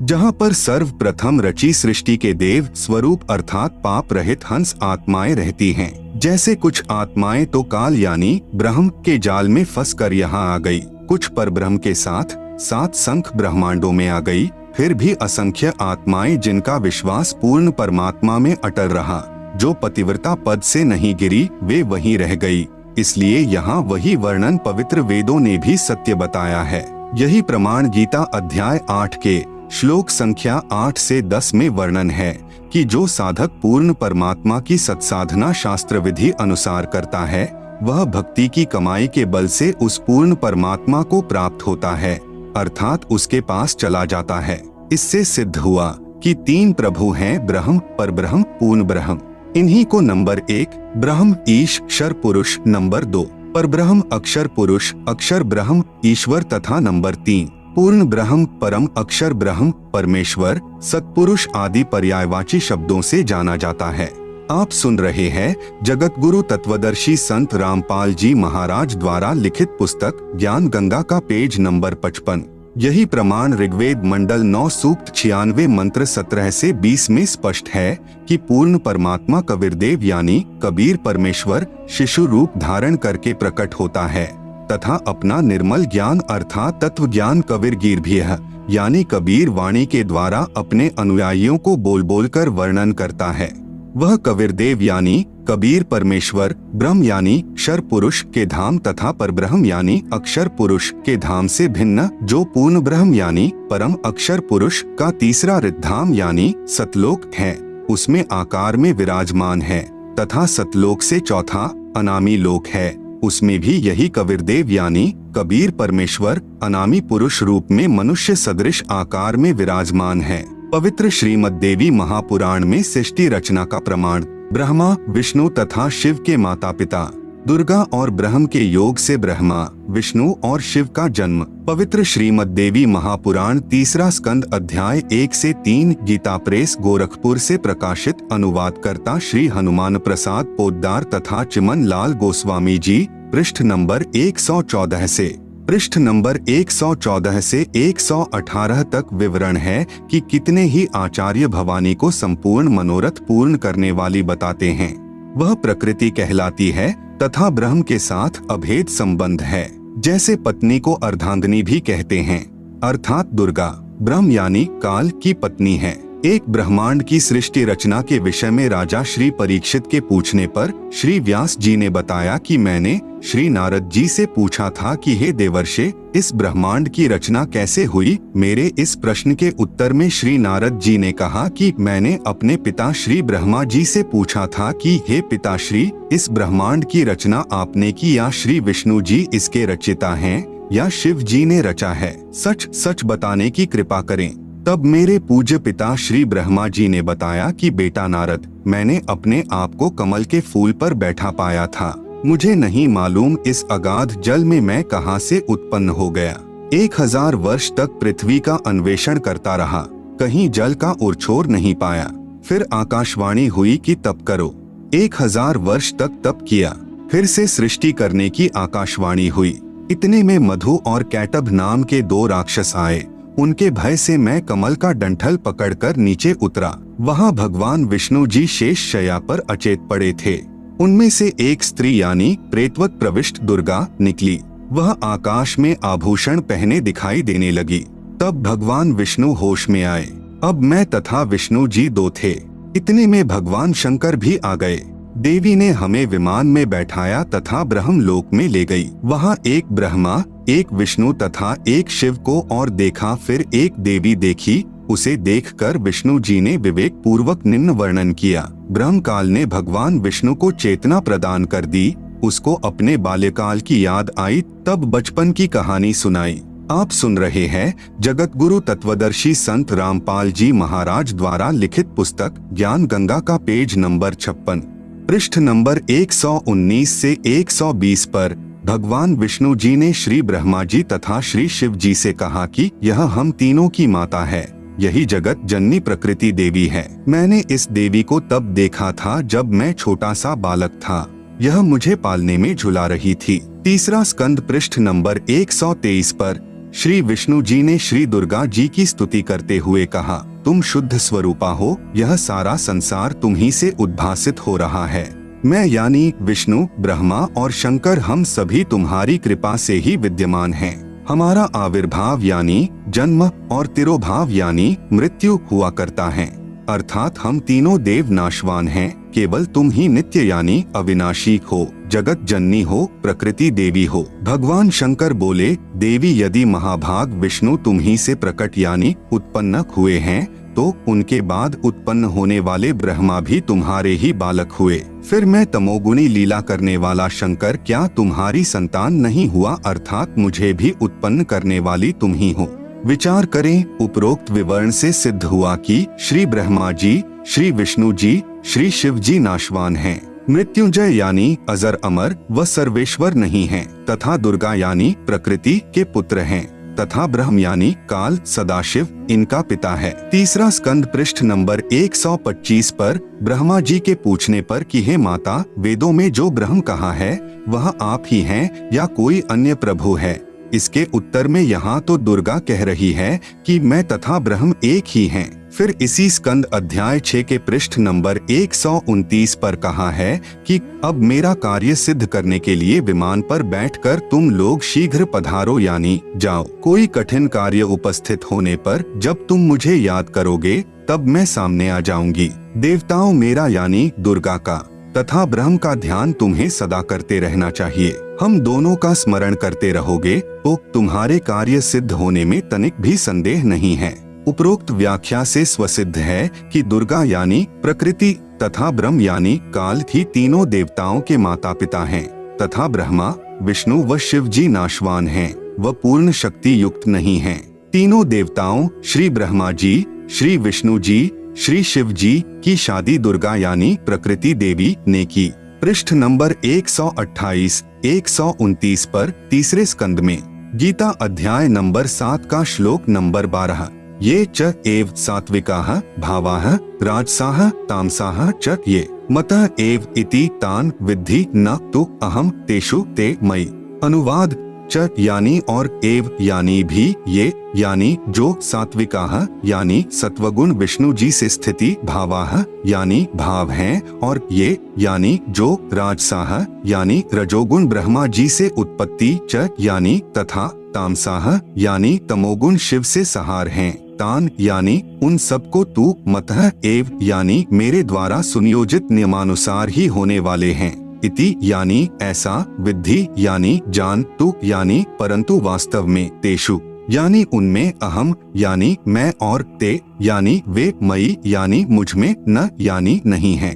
जहाँ पर सर्वप्रथम रची सृष्टि के देव स्वरूप अर्थात पाप रहित हंस आत्माएं रहती हैं। जैसे कुछ आत्माएं तो काल यानी ब्रह्म के जाल में फंस कर यहाँ आ गई, कुछ परब्रह्म के साथ 7 संख ब्रह्मांडों में आ गई, फिर भी असंख्य आत्माएं जिनका विश्वास पूर्ण परमात्मा में अटल रहा, जो पतिव्रता पद से नहीं गिरी वे वहीं रह गई। इसलिए यहाँ वही वर्णन पवित्र वेदों ने भी सत्य बताया है। यही प्रमाण गीता अध्याय 8 के श्लोक संख्या 8 से 10 में वर्णन है कि जो साधक पूर्ण परमात्मा की सत्साधना शास्त्र विधि अनुसार करता है वह भक्ति की कमाई के बल से उस पूर्ण परमात्मा को प्राप्त होता है, अर्थात उसके पास चला जाता है। इससे सिद्ध हुआ कि 3 प्रभु हैं, ब्रह्म, परब्रह्म, पूर्ण ब्रह्म। इन्हीं को नंबर 1 ब्रह्म ईश क्षर पुरुष, नंबर 2 परब्रह्म अक्षर पुरुष अक्षर ब्रह्म ईश्वर तथा नंबर 3 पूर्ण ब्रह्म परम अक्षर ब्रह्म परमेश्वर सत्पुरुष आदि पर्यायवाची शब्दों से जाना जाता है। आप सुन रहे हैं जगत गुरु तत्वदर्शी संत रामपाल जी महाराज द्वारा लिखित पुस्तक ज्ञान गंगा का पेज नंबर 55। यही प्रमाण ऋग्वेद मंडल 9 सूक्त 96 मंत्र 17 से 20 में स्पष्ट है कि पूर्ण परमात्मा कबीरदेव यानी कबीर परमेश्वर शिशु रूप धारण करके प्रकट होता है तथा अपना निर्मल ज्ञान अर्थात तत्व ज्ञान कबीरगीर भी है यानी कबीर वाणी के द्वारा अपने अनुयायियों को बोल बोल कर वर्णन करता है। वह कबीरदेव यानी कबीर परमेश्वर ब्रह्म यानी क्षर पुरुष के धाम तथा परब्रह्म यानी अक्षर पुरुष के धाम से भिन्न जो पूर्ण ब्रह्म यानी परम अक्षर पुरुष का तीसरा रिद्धाम यानी सतलोक है उसमें आकार में विराजमान है तथा सतलोक से चौथा अनामी लोक है उसमें भी यही कबीरदेव यानी कबीर परमेश्वर अनामी पुरुष रूप में मनुष्य सदृश आकार में विराजमान है। पवित्र श्रीमद् देवी महापुराण में सृष्टि रचना का प्रमाण ब्रह्मा विष्णु तथा शिव के माता पिता दुर्गा और ब्रह्म के योग से ब्रह्मा विष्णु और शिव का जन्म। पवित्र श्रीमद् देवी महापुराण 3 स्कंद अध्याय 1 से 3 गीता प्रेस गोरखपुर से प्रकाशित। अनुवादकर्ता श्री हनुमान प्रसाद पोद्दार तथा चिमन लाल गोस्वामी जी। पृष्ठ नंबर 114 से पृष्ठ नंबर 114 से 118 तक विवरण है कि कितने ही आचार्य भवानी को संपूर्ण मनोरथ पूर्ण करने वाली बताते हैं। वह प्रकृति कहलाती है तथा ब्रह्म के साथ अभेद संबंध है। जैसे पत्नी को अर्धांगिनी भी कहते हैं अर्थात दुर्गा ब्रह्म यानी काल की पत्नी है। एक ब्रह्मांड की सृष्टि रचना के विषय में राजा श्री परीक्षित के पूछने पर श्री व्यास जी ने बताया कि मैंने श्री नारद जी से पूछा था कि हे देवर्षे इस ब्रह्मांड की रचना कैसे हुई। मेरे इस प्रश्न के उत्तर में श्री नारद जी ने कहा कि मैंने अपने पिता श्री ब्रह्मा जी से पूछा था कि हे पिताश्री इस ब्रह्मांड की रचना आपने की या श्री विष्णु जी इसके रचयिता हैं या शिव जी ने रचा है, सच सच बताने की कृपा करें। तब मेरे पूज्य पिता श्री ब्रह्मा जी ने बताया कि बेटा नारद मैंने अपने आप को कमल के फूल पर बैठा पाया था। मुझे नहीं मालूम इस अगाध जल में मैं कहां से उत्पन्न हो गया। 1000 वर्ष तक पृथ्वी का अन्वेषण करता रहा, कहीं जल का उरछोर नहीं पाया। फिर आकाशवाणी हुई कि तप करो। 1000 वर्ष तक तप किया। फिर से सृष्टि करने की आकाशवाणी हुई। इतने में मधु और कैटभ नाम के 2 राक्षस आए। उनके भय से मैं कमल का डंठल पकड़कर नीचे उतरा। वहां भगवान विष्णु जी शेष शैया पर अचेत पड़े थे। उनमें से एक स्त्री यानी प्रेतवत प्रविष्ट दुर्गा निकली। वह आकाश में आभूषण पहने दिखाई देने लगी। तब भगवान विष्णु होश में आए। अब मैं तथा विष्णु जी 2 थे। इतने में भगवान शंकर भी आ गए। देवी ने हमें विमान में बैठाया तथा ब्रह्मलोक में ले गई। वहाँ एक ब्रह्मा एक विष्णु तथा एक शिव को और देखा। फिर एक देवी देखी। उसे देखकर विष्णु जी ने विवेक पूर्वक निम्न वर्णन किया। ब्रह्म काल ने भगवान विष्णु को चेतना प्रदान कर दी। उसको अपने बाल्यकाल की याद आई। तब बचपन की कहानी सुनाई। आप सुन रहे हैं जगत गुरु तत्वदर्शी संत रामपाल जी महाराज द्वारा लिखित पुस्तक ज्ञान गंगा का पेज नंबर 56 पृष्ठ नंबर 119 से 120 पर भगवान विष्णु जी ने श्री ब्रह्मा जी तथा श्री शिव जी से कहा कि यह हम तीनों की माता है। यही जगत जननी प्रकृति देवी है। मैंने इस देवी को तब देखा था जब मैं छोटा सा बालक था। यह मुझे पालने में झुला रही थी। 3 स्कंद पृष्ठ नंबर 123 पर श्री विष्णु जी ने श्री दुर्गा जी की स्तुति करते हुए कहा, तुम शुद्ध स्वरूपा हो। यह सारा संसार तुम ही से उद्भासित हो रहा है। मैं यानी विष्णु ब्रह्मा और शंकर हम सभी तुम्हारी कृपा से ही विद्यमान हैं। हमारा आविर्भाव यानी जन्म और तिरोभाव यानी मृत्यु हुआ करता है। अर्थात हम तीनों देव नाशवान हैं। केवल तुम ही नित्य यानी अविनाशी हो। जगत जननी हो, प्रकृति देवी हो। भगवान शंकर बोले, देवी यदि महाभाग विष्णु तुम ही से प्रकट यानी उत्पन्न हुए हैं तो उनके बाद उत्पन्न होने वाले ब्रह्मा भी तुम्हारे ही बालक हुए। फिर मैं तमोगुणी लीला करने वाला शंकर क्या तुम्हारी संतान नहीं हुआ, अर्थात मुझे भी उत्पन्न करने वाली तुम ही हो। विचार करें, उपरोक्त विवरण से सिद्ध हुआ कि श्री ब्रह्मा जी, श्री विष्णु जी, श्री शिव जी नाशवान हैं, मृत्युंजय यानी अजर अमर व सर्वेश्वर नहीं हैं, तथा दुर्गा यानी प्रकृति के पुत्र हैं, तथा ब्रह्म यानी काल सदाशिव इनका पिता है। तीसरा स्कंद पृष्ठ नंबर 125 पर ब्रह्मा जी के पूछने पर कि हे माता, वेदों में जो ब्रह्म कहा है वह आप ही हैं या कोई अन्य प्रभु है, इसके उत्तर में यहाँ तो दुर्गा कह रही है कि मैं तथा ब्रह्म एक ही हैं। फिर इसी स्कंद अध्याय 6 के पृष्ठ नंबर 129 पर कहा है कि अब मेरा कार्य सिद्ध करने के लिए विमान पर बैठकर तुम लोग शीघ्र पधारो यानी जाओ। कोई कठिन कार्य उपस्थित होने पर जब तुम मुझे याद करोगे तब मैं सामने आ जाऊंगी। देवताओं मेरा यानी दुर्गा का तथा ब्रह्म का ध्यान तुम्हें सदा करते रहना चाहिए। हम दोनों का स्मरण करते रहोगे तो तुम्हारे कार्य सिद्ध होने में तनिक भी संदेह नहीं है। उपरोक्त व्याख्या से स्वसिद्ध है कि दुर्गा यानी प्रकृति तथा ब्रह्म यानी काल ही तीनों देवताओं के माता पिता हैं, तथा ब्रह्मा, विष्णु व शिव जी नाशवान हैं व पूर्ण शक्ति युक्त नहीं हैं। तीनों देवताओं श्री ब्रह्मा जी, श्री विष्णु जी, श्री शिव जी की शादी दुर्गा यानी प्रकृति देवी ने की। पृष्ठ नंबर 128, 129 पर तीसरे स्कंद में गीता अध्याय नंबर 7 का श्लोक नंबर 12, ये च एव सात्विकाः भावाः राजसाः तामसाः च ये मतः एव इति तान विद्धि न तु अहम तेषु ते मयि। अनुवाद, च यानी और एव यानी भी, ये यानी जो सात्विकाः यानी सत्वगुण विष्णु जी से स्थिति भावाः यानी भाव हैं, और ये यानी जो राजसाः यानी रजोगुण ब्रह्मा जी से उत्पत्ति च यानी तथा तामसाः यानी तमोगुण शिव से सहार हैं। तान यानी उन सबको तू मतः एव यानी मेरे द्वारा सुनियोजित नियमानुसार ही होने वाले हैं। इति यानी ऐसा, विद्धि यानी जान, तु यानी परंतु वास्तव में, तेषु यानी उनमें, अहम यानी मैं और ते यानी वे, मई यानी मुझ में, न यानी नहीं है।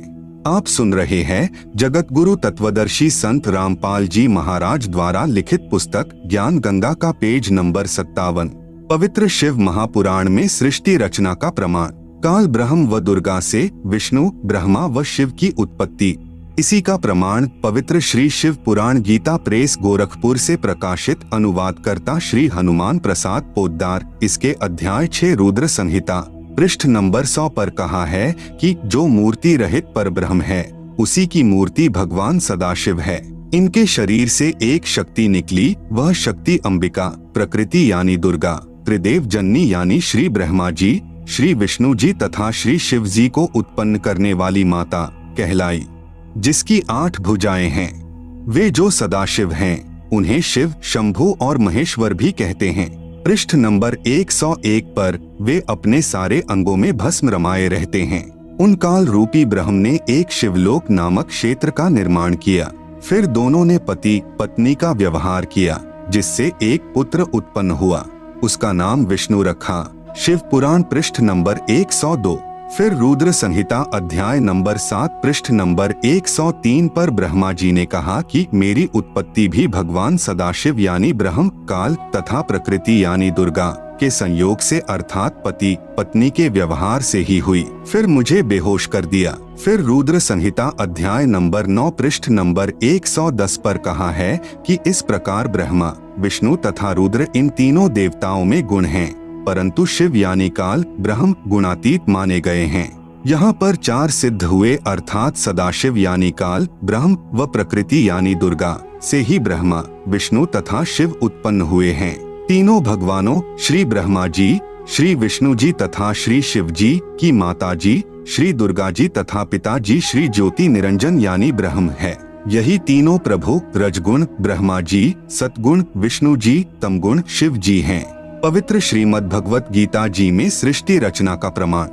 आप सुन रहे हैं जगत गुरु तत्वदर्शी संत रामपाल जी महाराज द्वारा लिखित पुस्तक ज्ञान गंगा का पेज नंबर 57। पवित्र शिव महापुराण में सृष्टि रचना का प्रमाण। काल ब्रह्म व दुर्गा से विष्णु, ब्रह्मा व शिव की उत्पत्ति। इसी का प्रमाण पवित्र श्री शिव पुराण गीता प्रेस गोरखपुर से प्रकाशित अनुवादकर्ता श्री हनुमान प्रसाद पोद्दार इसके अध्याय 6 रुद्र संहिता पृष्ठ नंबर 100 पर कहा है कि जो मूर्ति रहित परब्रह्म है उसी की मूर्ति भगवान सदाशिव है। इनके शरीर से एक शक्ति निकली, वह शक्ति अंबिका, प्रकृति यानी दुर्गा, त्रिदेव जननी यानी श्री ब्रह्मा जी, श्री विष्णु जी तथा श्री शिव जी को उत्पन्न करने वाली माता कहलाई, जिसकी 8 भुजाएं हैं। वे जो सदाशिव हैं उन्हें शिव, शंभु और महेश्वर भी कहते हैं। पृष्ठ नंबर 101 पर वे अपने सारे अंगों में भस्म रमाए रहते हैं। उन काल रूपी ब्रह्म ने एक शिवलोक नामक क्षेत्र का निर्माण किया। फिर दोनों ने पति पत्नी का व्यवहार किया, जिससे एक पुत्र उत्पन्न हुआ। उसका नाम विष्णु रखा। शिव पुराण पृष्ठ नंबर 102। फिर रुद्र संहिता अध्याय नंबर 7 पृष्ठ नंबर 103 पर ब्रह्मा जी ने कहा कि मेरी उत्पत्ति भी भगवान सदाशिव यानी ब्रह्म, काल तथा प्रकृति यानी दुर्गा के संयोग से अर्थात पति पत्नी के व्यवहार से ही हुई। फिर मुझे बेहोश कर दिया। फिर रुद्र संहिता अध्याय नंबर 9 पृष्ठ नंबर 110 पर कहा है कि इस प्रकार ब्रह्मा, विष्णु तथा रुद्र इन तीनों देवताओं में गुण हैं, परंतु शिव यानी काल ब्रह्म गुणातीत माने गए हैं। यहाँ पर 4 सिद्ध हुए अर्थात सदाशिव यानी काल ब्रह्म व प्रकृति यानी दुर्गा से ही ब्रह्मा, विष्णु तथा शिव उत्पन्न हुए हैं। तीनों भगवानों श्री ब्रह्मा जी, श्री विष्णु जी तथा श्री शिव जी की माता जी श्री दुर्गा जी तथा पिता जी श्री ज्योति निरंजन यानी ब्रह्म है। यही तीनों प्रभु रजगुण ब्रह्मा जी, सतगुण विष्णु जी, तमगुण शिव जी हैं। पवित्र श्रीमद् भगवत गीता जी में सृष्टि रचना का प्रमाण।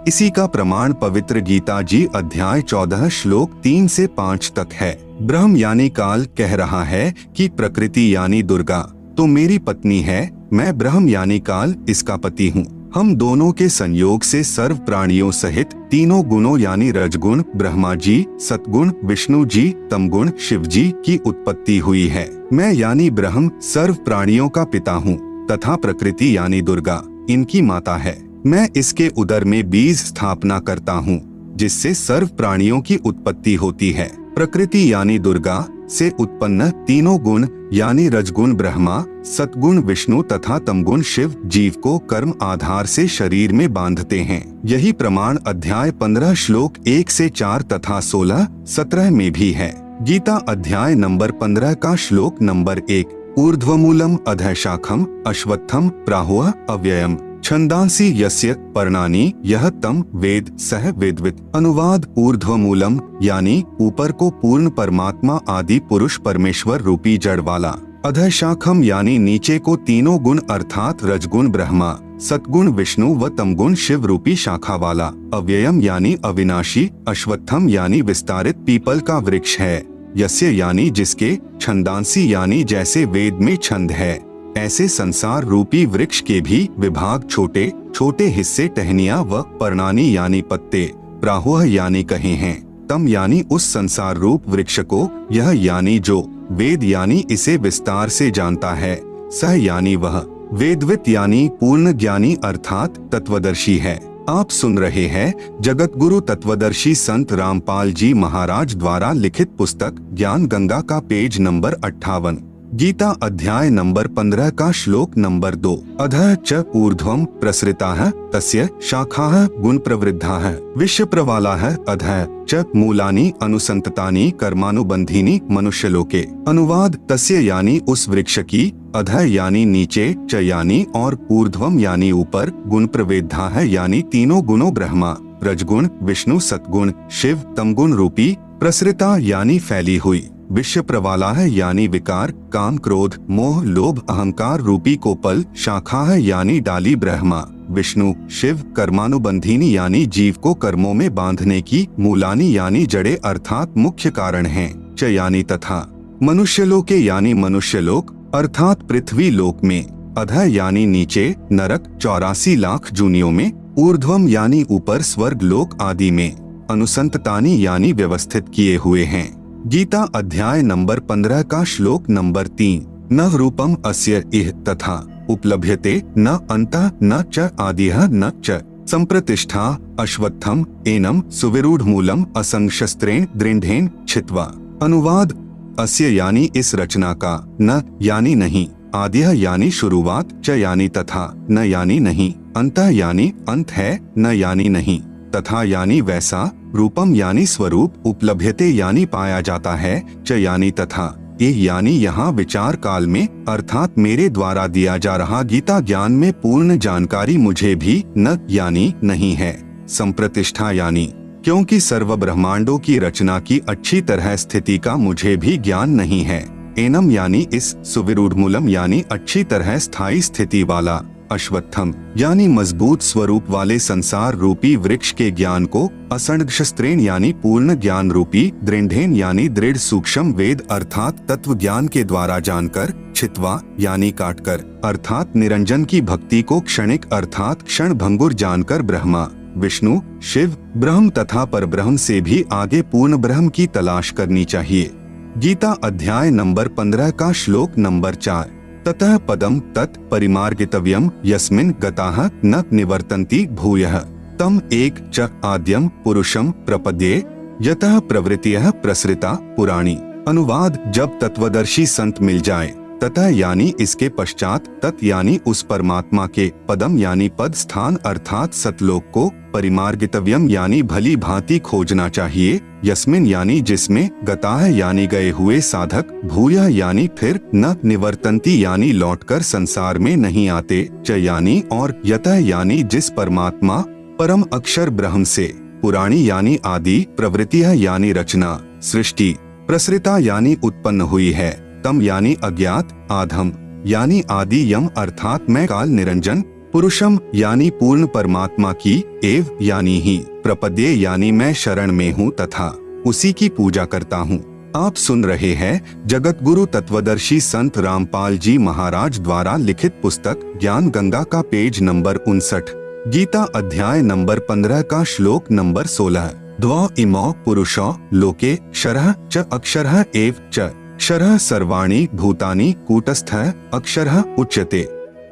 इसी का प्रमाण पवित्र गीता जी अध्याय 14 श्लोक 3 से 5 तक है। ब्रह्म यानी काल कह रहा है कि प्रकृति यानी दुर्गा तो मेरी पत्नी है, मैं ब्रह्म यानी काल इसका पति हूँ। हम दोनों के संयोग से सर्व प्राणियों सहित तीनों गुणों यानी रजगुण ब्रह्मा जी, सतगुण विष्णु जी, तमगुण शिव जी की उत्पत्ति हुई है। मैं यानी ब्रह्म सर्व प्राणियों का पिता हूँ तथा प्रकृति यानी दुर्गा इनकी माता है। मैं इसके उदर में बीज स्थापना करता हूँ जिससे सर्व प्राणियों की उत्पत्ति होती है। प्रकृति यानी दुर्गा से उत्पन्न तीनों गुण यानी रजगुण ब्रह्मा, सतगुण विष्णु तथा तमगुण शिव जीव को कर्म आधार से शरीर में बांधते हैं। यही प्रमाण अध्याय 15 श्लोक 1 से 4 तथा 16-17 में भी है। गीता अध्याय नंबर 15 का श्लोक नंबर 1, ऊर्ध्वमूलम अधः शाखम अश्वत्थम प्राहुः अव्ययम छंदांसी यस्य पर्णानि यह तम वेद सह वेदवित। अनुवाद ऊर्ध्वमूलम यानी ऊपर को पूर्ण परमात्मा आदि पुरुष परमेश्वर रूपी जड़ वाला, अधः शाखम यानी नीचे को तीनों गुण अर्थात रजगुण ब्रह्मा, सतगुण विष्णु व तमगुण शिव रूपी शाखा वाला, अव्ययम यानी अविनाशी, अश्वत्थम यानी विस्तारित पीपल का वृक्ष है, यस्य यानी जिसके, छंदांसी यानी जैसे वेद में छंद है ऐसे संसार रूपी वृक्ष के भी विभाग छोटे छोटे हिस्से टहनियां व पर्णानी यानी पत्ते, प्राहुः यानी कहे हैं, तम यानी उस संसार रूप वृक्ष को, यह यानी जो, वेद यानी इसे विस्तार से जानता है, सह यानी वह, वेदवित यानी पूर्ण ज्ञानी अर्थात तत्वदर्शी है। आप सुन रहे हैं जगत गुरु तत्वदर्शी संत रामपाल जी महाराज द्वारा लिखित पुस्तक ज्ञान गंगा का पेज नंबर 58। गीता अध्याय नंबर 15 का श्लोक नंबर 2, अधः च ऊर्ध्वं प्रसृताः तस्य शाखाः गुण प्रवृद्धाः विश्वप्रवालाः अधः च मूलानि अनुसंततानि कर्मानुबंधीनि मनुष्यलोके। अनुवाद तस्य यानी उस वृक्ष की, अधः यानी नीचे, च यानी और ऊर्ध्वम यानी ऊपर, गुण प्रवृद्धाः यानी तीनों गुणों ब्रह्मा, रजगुण विष्णु सतगुण शिव तमगुण रूपी, प्रसृता यानी फैली हुई, विश्व प्रवाला है यानी विकार काम क्रोध मोह लोभ अहंकार रूपी कोपल, शाखा है यानी डाली ब्रह्मा विष्णु शिव, कर्मानुबंधीनी यानी जीव को कर्मों में बांधने की, मूलानी यानी जड़े अर्थात मुख्य कारण हैं, च यानी तथा, मनुष्यलोके यानी मनुष्यलोक अर्थात पृथ्वी लोक में, अधः यानी नीचे नरक 84 लाख जूनियों में, ऊर्ध्वम यानी ऊपर स्वर्ग लोक आदि में, अनुसंततानी यानी व्यवस्थित किए हुए हैं। गीता अध्याय नंबर 15 का श्लोक नंबर 3, न रूपम अस्य इह तथा उपलभ्यते न अंतः न च आदिह न च संप्रतिष्ठा अश्वत्थम एनम सुविरूढ़ मूलम असंगशस्त्रेण दृढ़ेन छित्वा। अनुवाद अस्य यानी इस रचना का, न यानी नहीं, आदिह यानी शुरुआत, च यानी तथा, न यानी नहीं, अंतः यानी अंत है, न यानी नहीं, तथा यानी वैसा, रूपम यानी स्वरूप, उपलभ्यते यानी पाया जाता है, च यानी तथा, ये यानी यहाँ विचार काल में अर्थात मेरे द्वारा दिया जा रहा गीता ज्ञान में पूर्ण जानकारी मुझे भी न यानी नहीं है, संप्रतिष्ठा यानी क्योंकि सर्व ब्रह्मांडों की रचना की अच्छी तरह स्थिति का मुझे भी ज्ञान नहीं है, एनम यानी इस, सुविरूढ़ मूलम यानी अच्छी तरह स्थायी स्थिति वाला, अश्वत्थम यानी मजबूत स्वरूप वाले संसार रूपी वृक्ष के ज्ञान को, असंगशस्त्रेण यानी पूर्ण ज्ञान रूपी, दृढ़ेन यानी दृढ़ सूक्ष्म वेद अर्थात तत्व ज्ञान के द्वारा जानकर, छित्वा यानी काटकर अर्थात निरंजन की भक्ति को क्षणिक अर्थात क्षण भंगुर जानकर ब्रह्मा विष्णु शिव ब्रह्म तथा परब्रह्म से भी आगे पूर्ण ब्रह्म की तलाश करनी चाहिए। गीता अध्याय नंबर 15 का श्लोक नंबर 4, ततः पदम तत् परिमार्गितव्यम यस्मिन् गताः न निवर्तन्ति भूयः तम एक च आद्यम पुरुषम प्रपद्ये यतः प्रवृत्तियः प्रसृता पुराणी। अनुवाद जब तत्वदर्शी संत मिल जाए, ततः यानी इसके पश्चात, तत् यानी उस परमात्मा के, पदम यानी पद स्थान अर्थात सतलोक को, परिमार्गितव्यम यानी भली भांति खोजना चाहिए, यस्मिन यानी जिसमें, गताः यानी गए हुए साधक, भूयः यानी फिर, न निवर्तन्ति यानी लौटकर संसार में नहीं आते, च यानी और, यतः यानी जिस परमात्मा परम अक्षर ब्रह्म से, पुराणी यानी आदि, प्रवृत्तिः यानी रचना सृष्टि, प्रसृता यानी उत्पन्न हुई है, तम यानी अज्ञात, आधम यानी आदि यम अर्थात मैं काल निरंजन, पुरुषम यानी पूर्ण परमात्मा की, एव यानी ही, प्रपद्ये यानी मैं शरण में हूँ तथा उसी की पूजा करता हूँ। आप सुन रहे हैं जगत गुरु तत्वदर्शी संत रामपाल जी महाराज द्वारा लिखित पुस्तक ज्ञान गंगा का पेज नंबर 59, गीता अध्याय नंबर 15 का श्लोक नंबर 16। द्वौ इमौ पुरुषौ लोके क्षरः च अक्षरः एव च क्षरः सर्वाणि भूतानि कूटस्थः अक्षरः उच्यते।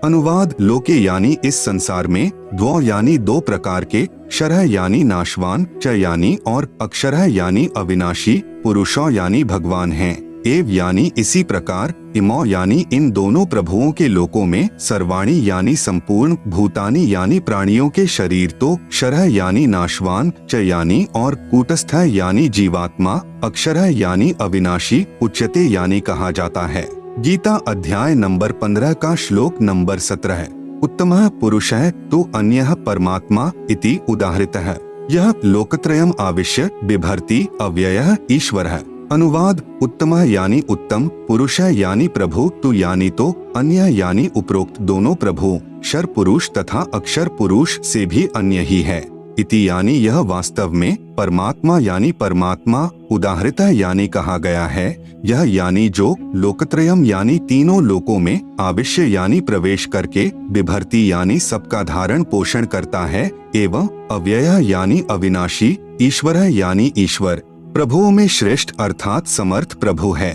अनुवाद: लोके यानी इस संसार में, द्वौ यानी दो प्रकार के, क्षरः यानी नाशवान, च यानी और, अक्षरः यानी अविनाशी, पुरुषौ यानी भगवान हैं, एव यानी इसी प्रकार, इमौ यानी इन दोनों प्रभुओं के लोकों में, सर्वाणि यानी संपूर्ण, भूतानि यानी प्राणियों के शरीर तो, क्षरः यानी नाशवान, च यानी और, कूटस्थः यानी जीवात्मा, अक्षरः यानी अविनाशी, उच्यते यानी कहा जाता है। गीता अध्याय नंबर 15 का श्लोक नंबर 17। उत्तमः पुरुषः तु अन्यः परमात्मा इति उदाहृतः। यह लोकत्रयम् आविश्य बिभर्ति अव्ययः ईश्वरः। अनुवाद: उत्तमः यानी उत्तम, पुरुषः यानी प्रभु, तु यानी तो, अन्य यानी उपरोक्त दोनों प्रभु, क्षर पुरुष तथा अक्षर पुरुष से भी अन्य ही है। इति यानी यह वास्तव में, परमात्मा यानी परमात्मा, उदाहृतः यानी कहा गया है, यह यानी जो, लोकत्रयम यानी तीनों लोकों में, आविश्य यानी प्रवेश करके, बिभर्ति यानी सबका धारण पोषण करता है, एवं अव्ययः यानी अविनाशी, ईश्वरः यानी ईश्वर, प्रभुओं में श्रेष्ठ अर्थात समर्थ प्रभु है।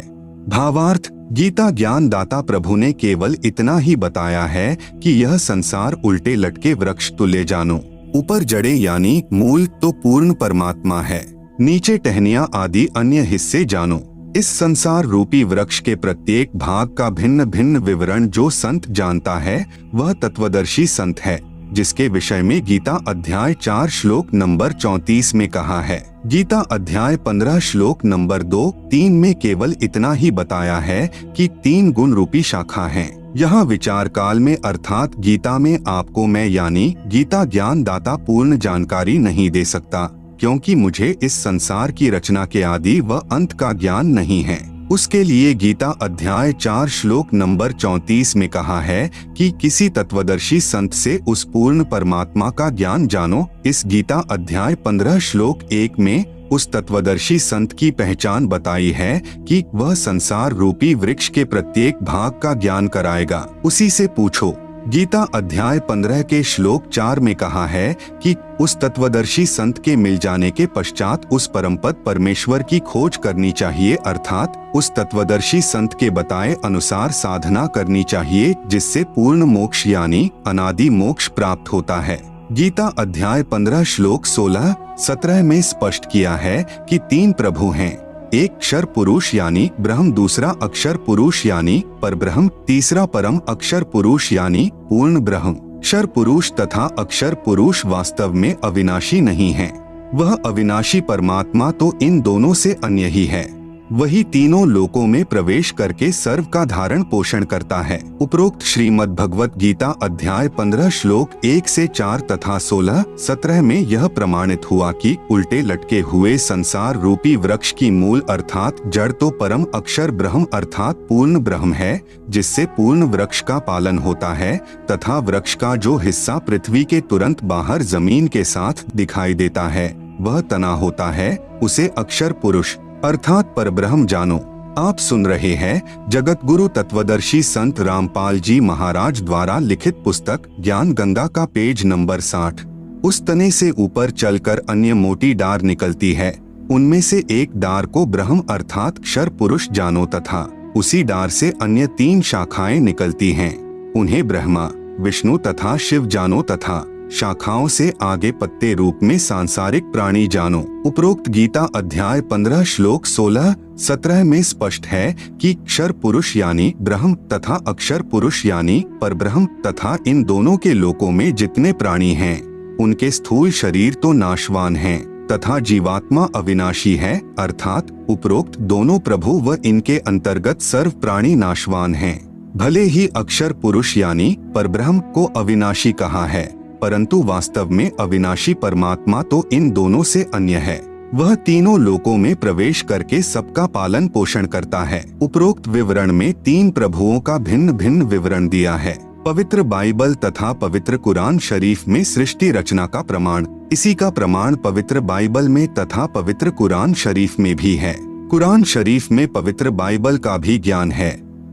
भावार्थ: गीता ज्ञान दाता प्रभु ने केवल इतना ही बताया है कि यह संसार उल्टे लटके वृक्ष तुल्य जानो। ऊपर जड़े यानी मूल तो पूर्ण परमात्मा है, नीचे टहनियां आदि अन्य हिस्से जानो। इस संसार रूपी वृक्ष के प्रत्येक भाग का भिन्न भिन्न विवरण जो संत जानता है वह तत्वदर्शी संत है, जिसके विषय में गीता अध्याय 4 श्लोक नंबर 34 में कहा है। गीता अध्याय 15 श्लोक नंबर 2-3 में केवल इतना ही बताया है कि 3 गुण रूपी शाखा हैं। यहाँ विचार काल में अर्थात गीता में आपको मैं यानी गीता ज्ञान दाता पूर्ण जानकारी नहीं दे सकता, क्योंकि मुझे इस संसार की रचना के आदि व अंत का ज्ञान नहीं है। उसके लिए गीता अध्याय 4 श्लोक नंबर 34 में कहा है कि किसी तत्वदर्शी संत से उस पूर्ण परमात्मा का ज्ञान जानो। इस गीता अध्याय 15 श्लोक 1 में उस तत्वदर्शी संत की पहचान बताई है कि वह संसार रूपी वृक्ष के प्रत्येक भाग का ज्ञान कराएगा। उसी से पूछो। गीता अध्याय 15 के श्लोक 4 में कहा है कि उस तत्वदर्शी संत के मिल जाने के पश्चात उस परमपद परमेश्वर की खोज करनी चाहिए, अर्थात उस तत्वदर्शी संत के बताए अनुसार साधना करनी चाहिए, जिससे पूर्ण मोक्ष यानी अनादि मोक्ष प्राप्त होता है। गीता अध्याय 15 श्लोक 16-17 में स्पष्ट किया है कि 3 प्रभु हैं, एक क्षर पुरुष यानी ब्रह्म, दूसरा अक्षर पुरुष यानी परब्रह्म, तीसरा परम अक्षर पुरुष यानी पूर्ण ब्रह्म। क्षर पुरुष तथा अक्षर पुरुष वास्तव में अविनाशी नहीं है, वह अविनाशी परमात्मा तो इन दोनों से अन्य ही है। वही तीनों लोकों में प्रवेश करके सर्व का धारण पोषण करता है। उपरोक्त श्रीमद् भगवत गीता अध्याय 15 श्लोक 1 से 4 तथा 16-17 में यह प्रमाणित हुआ कि उल्टे लटके हुए संसार रूपी वृक्ष की मूल अर्थात जड़ तो परम अक्षर ब्रह्म अर्थात पूर्ण ब्रह्म है, जिससे पूर्ण वृक्ष का पालन होता है, तथा वृक्ष का जो हिस्सा पृथ्वी के तुरंत बाहर जमीन के साथ दिखाई देता है वह तना होता है, उसे अक्षर पुरुष अर्थात परब्रह्म जानो। आप सुन रहे हैं जगत गुरु तत्वदर्शी संत रामपाल जी महाराज द्वारा लिखित पुस्तक ज्ञान गंगा का पेज नंबर 60। उस तने से ऊपर चलकर अन्य मोटी डार निकलती है, उनमें से एक डार को ब्रह्म अर्थात क्षर पुरुष जानो तथा उसी डार से अन्य 3 शाखाएं निकलती हैं, उन्हें ब्रह्मा, विष्णु तथा शिव जानो तथा शाखाओं से आगे पत्ते रूप में सांसारिक प्राणी जानो। उपरोक्त गीता अध्याय 15 श्लोक 16-17 में स्पष्ट है कि क्षर पुरुष यानी ब्रह्म तथा अक्षर पुरुष यानी परब्रह्म तथा इन दोनों के लोकों में जितने प्राणी हैं उनके स्थूल शरीर तो नाशवान हैं तथा जीवात्मा अविनाशी है, अर्थात उपरोक्त दोनों प्रभु व इनके अंतर्गत सर्व प्राणी नाशवान हैं। भले ही अक्षर पुरुष यानी परब्रह्म को अविनाशी कहा है, परंतु वास्तव में अविनाशी परमात्मा तो इन दोनों से अन्य है। वह तीनों लोकों में प्रवेश करके सबका पालन पोषण करता है। उपरोक्त विवरण में 3 प्रभुओं का भिन्न भिन्न विवरण दिया है। पवित्र बाइबल तथा पवित्र कुरान शरीफ में सृष्टि रचना का प्रमाण, इसी का प्रमाण पवित्र बाइबल में तथा पवित्र कुरान शरीफ में भी है। कुरान शरीफ में पवित्र बाइबल का भी ज्ञान है,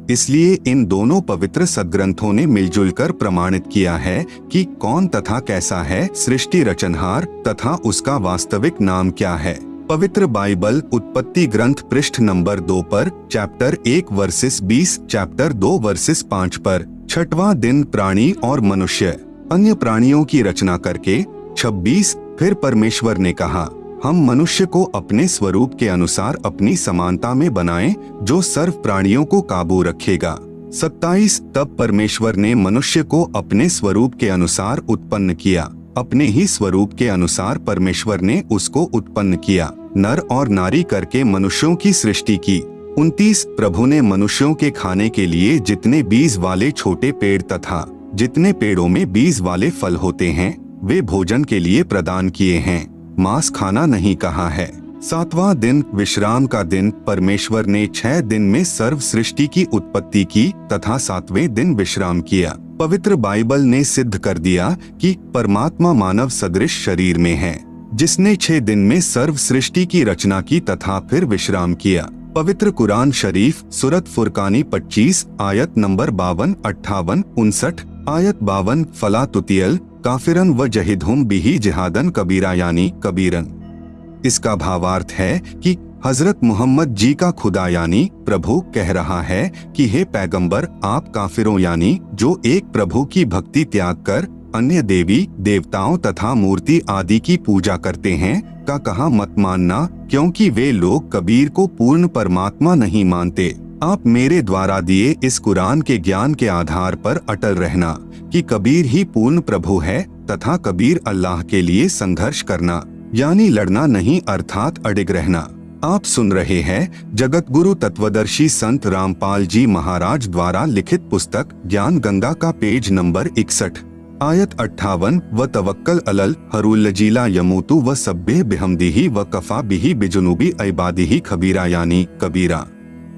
इसलिए इन दोनों पवित्र सदग्रंथों ने मिलजुल कर प्रमाणित किया है कि कौन तथा कैसा है सृष्टि रचनहार तथा उसका वास्तविक नाम क्या है। पवित्र बाइबल उत्पत्ति ग्रंथ पृष्ठ नंबर 2 पर, चैप्टर 1 वर्सेस 20, चैप्टर 2 वर्सेस 5 पर, 6वां दिन प्राणी और मनुष्य अन्य प्राणियों की रचना करके। 26 फिर परमेश्वर ने कहा, हम मनुष्य को अपने स्वरूप के अनुसार अपनी समानता में बनाएं, जो सर्व प्राणियों को काबू रखेगा। 27 तब परमेश्वर ने मनुष्य को अपने स्वरूप के अनुसार उत्पन्न किया, अपने ही स्वरूप के अनुसार परमेश्वर ने उसको उत्पन्न किया, नर और नारी करके मनुष्यों की सृष्टि की। 29 प्रभु ने मनुष्यों के खाने के लिए जितने बीज वाले छोटे पेड़ तथा जितने पेड़ों में बीज वाले फल होते हैं वे भोजन के लिए प्रदान किए हैं, मांस खाना नहीं कहा है। 7वां दिन विश्राम का दिन। परमेश्वर ने 6 दिन में सर्व सृष्टि की उत्पत्ति की तथा 7वें दिन विश्राम किया। पवित्र बाइबल ने सिद्ध कर दिया कि परमात्मा मानव सदृश शरीर में है, जिसने 6 दिन में सर्व सृष्टि की रचना की तथा फिर विश्राम किया। पवित्र कुरान शरीफ सूरत फुरकानी 25 आयत नंबर 52, 58, 59, आयत 52 फला तुतियल काफिरन व जहिदहुम बिही जिहादन कबीरा यानी कबीरन। इसका भावार्थ है कि हजरत मोहम्मद जी का खुदा यानी प्रभु कह रहा है कि हे पैगंबर, आप काफिरों यानी जो एक प्रभु की भक्ति त्याग कर अन्य देवी देवताओं तथा मूर्ति आदि की पूजा करते हैं का कहा मत मानना, क्योंकि वे लोग कबीर को पूर्ण परमात्मा नहीं मानते। आप मेरे द्वारा दिए इस कुरान के ज्ञान के आधार पर अटल रहना कि कबीर ही पूर्ण प्रभु है तथा कबीर अल्लाह के लिए संघर्ष करना यानी लड़ना नहीं, अर्थात अडिग रहना। आप सुन रहे हैं जगत गुरु तत्वदर्शी संत रामपाल जी महाराज द्वारा लिखित पुस्तक ज्ञान गंगा का पेज नंबर 61 आयत 58 व तवक्कल अलल हरूल्लजीला यमूतु व सब्बे बिहमदिही व कफा बिही बिजुनूबी इबादिही खबीरा यानी कबीरा।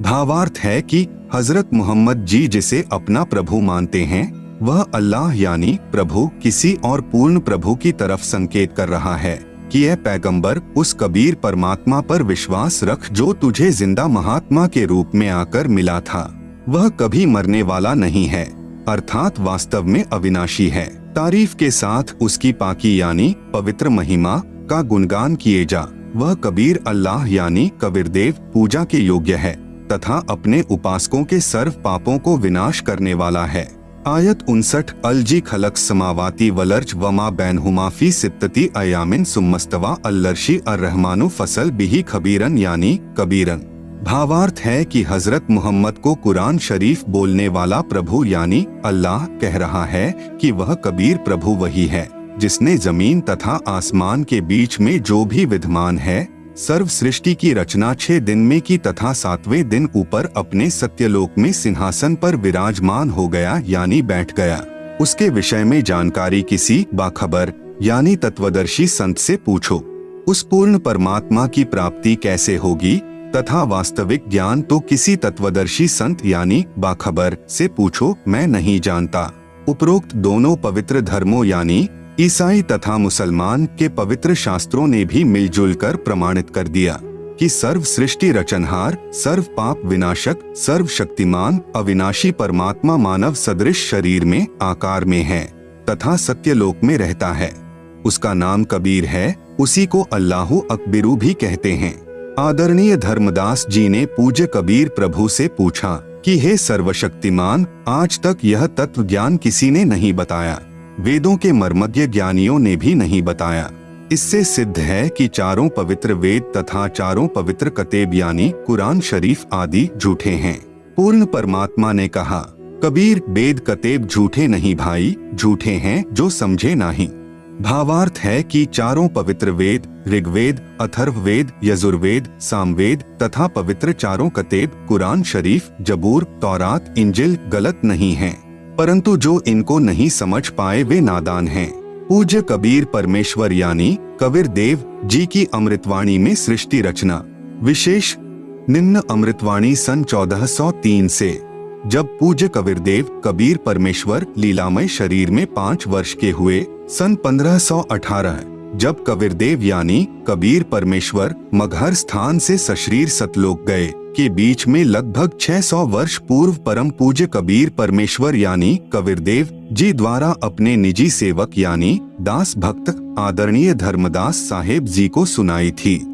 भावार्थ है कि हजरत मोहम्मद जी जिसे अपना प्रभु मानते हैं वह अल्लाह यानी प्रभु किसी और पूर्ण प्रभु की तरफ संकेत कर रहा है कि यह पैगंबर उस कबीर परमात्मा पर विश्वास रख जो तुझे जिंदा महात्मा के रूप में आकर मिला था। वह कभी मरने वाला नहीं है, अर्थात वास्तव में अविनाशी है। तारीफ के साथ उसकी पाकी यानी पवित्र महिमा का गुणगान किए जा। वह कबीर अल्लाह यानी कबीरदेव पूजा के योग्य है तथा अपने उपासकों के सर्व पापों को विनाश करने वाला है। आयत 59 अलजी खलक समावाती वलर्ज वमा बैनहुमा फी सित्तती अयामिन सुम्मस्तवा अल्लर्शी अर्रहमानु फसल बिही खबीरन यानी कबीरन। भावार्थ है कि हजरत मोहम्मद को कुरान शरीफ बोलने वाला प्रभु यानी अल्लाह कह रहा है कि वह कबीर प्रभु वही है जिसने जमीन तथा आसमान के बीच में जो भी विद्यमान है सर्व सृष्टि की रचना 6 दिन में की तथा 7वें दिन ऊपर अपने सत्यलोक में सिंहासन पर विराजमान हो गया यानी बैठ गया। उसके विषय में जानकारी किसी बाखबर यानी तत्वदर्शी संत से पूछो। उस पूर्ण परमात्मा की प्राप्ति कैसे होगी तथा वास्तविक ज्ञान तो किसी तत्वदर्शी संत यानी बाखबर से पूछो, मैं नहीं जानता। उपरोक्त दोनों पवित्र धर्मों यानी ईसाई तथा मुसलमान के पवित्र शास्त्रों ने भी मिलजुल कर प्रमाणित कर दिया कि सर्व सृष्टि रचनहार, सर्व पाप विनाशक, सर्व शक्तिमान अविनाशी परमात्मा मानव सदृश शरीर में आकार में है तथा सत्यलोक में रहता है। उसका नाम कबीर है, उसी को अल्लाहु अकबिरू भी कहते हैं। आदरणीय धर्मदास जी ने पूज्य कबीर प्रभु से पूछा कि हे सर्वशक्तिमान, आज तक यह तत्व ज्ञान किसी ने नहीं बताया, वेदों के मर्मज्ञ ज्ञानियों ने भी नहीं बताया। इससे सिद्ध है कि चारों पवित्र वेद तथा चारों पवित्र कतेब यानी कुरान शरीफ आदि झूठे हैं। पूर्ण परमात्मा ने कहा, कबीर वेद कतेब झूठे नहीं भाई, झूठे हैं जो समझे नहीं। भावार्थ है कि चारों पवित्र वेद ऋग्वेद, अथर्ववेद, यजुर्वेद, सामवेद तथा पवित्र चारों कतेब कुरान शरीफ, जबूर, तौरात, इंजिल गलत नहीं हैं, परंतु जो इनको नहीं समझ पाए वे नादान हैं। पूज्य कबीर परमेश्वर यानी कबीर देव जी की अमृतवाणी में सृष्टि रचना विशेष निम्न अमृतवाणी सन 1403 से, जब पूज्य कबीर देव कबीर परमेश्वर लीलामय शरीर में 5 वर्ष के हुए, सन 1518 जब कबीरदेव यानी कबीर परमेश्वर मगहर स्थान से सशरीर सतलोक गए के बीच में लगभग 600 वर्ष पूर्व परम पूज्य कबीर परमेश्वर यानी कबीरदेव जी द्वारा अपने निजी सेवक यानी दास भक्त आदरणीय धर्मदास साहेब जी को सुनाई थी।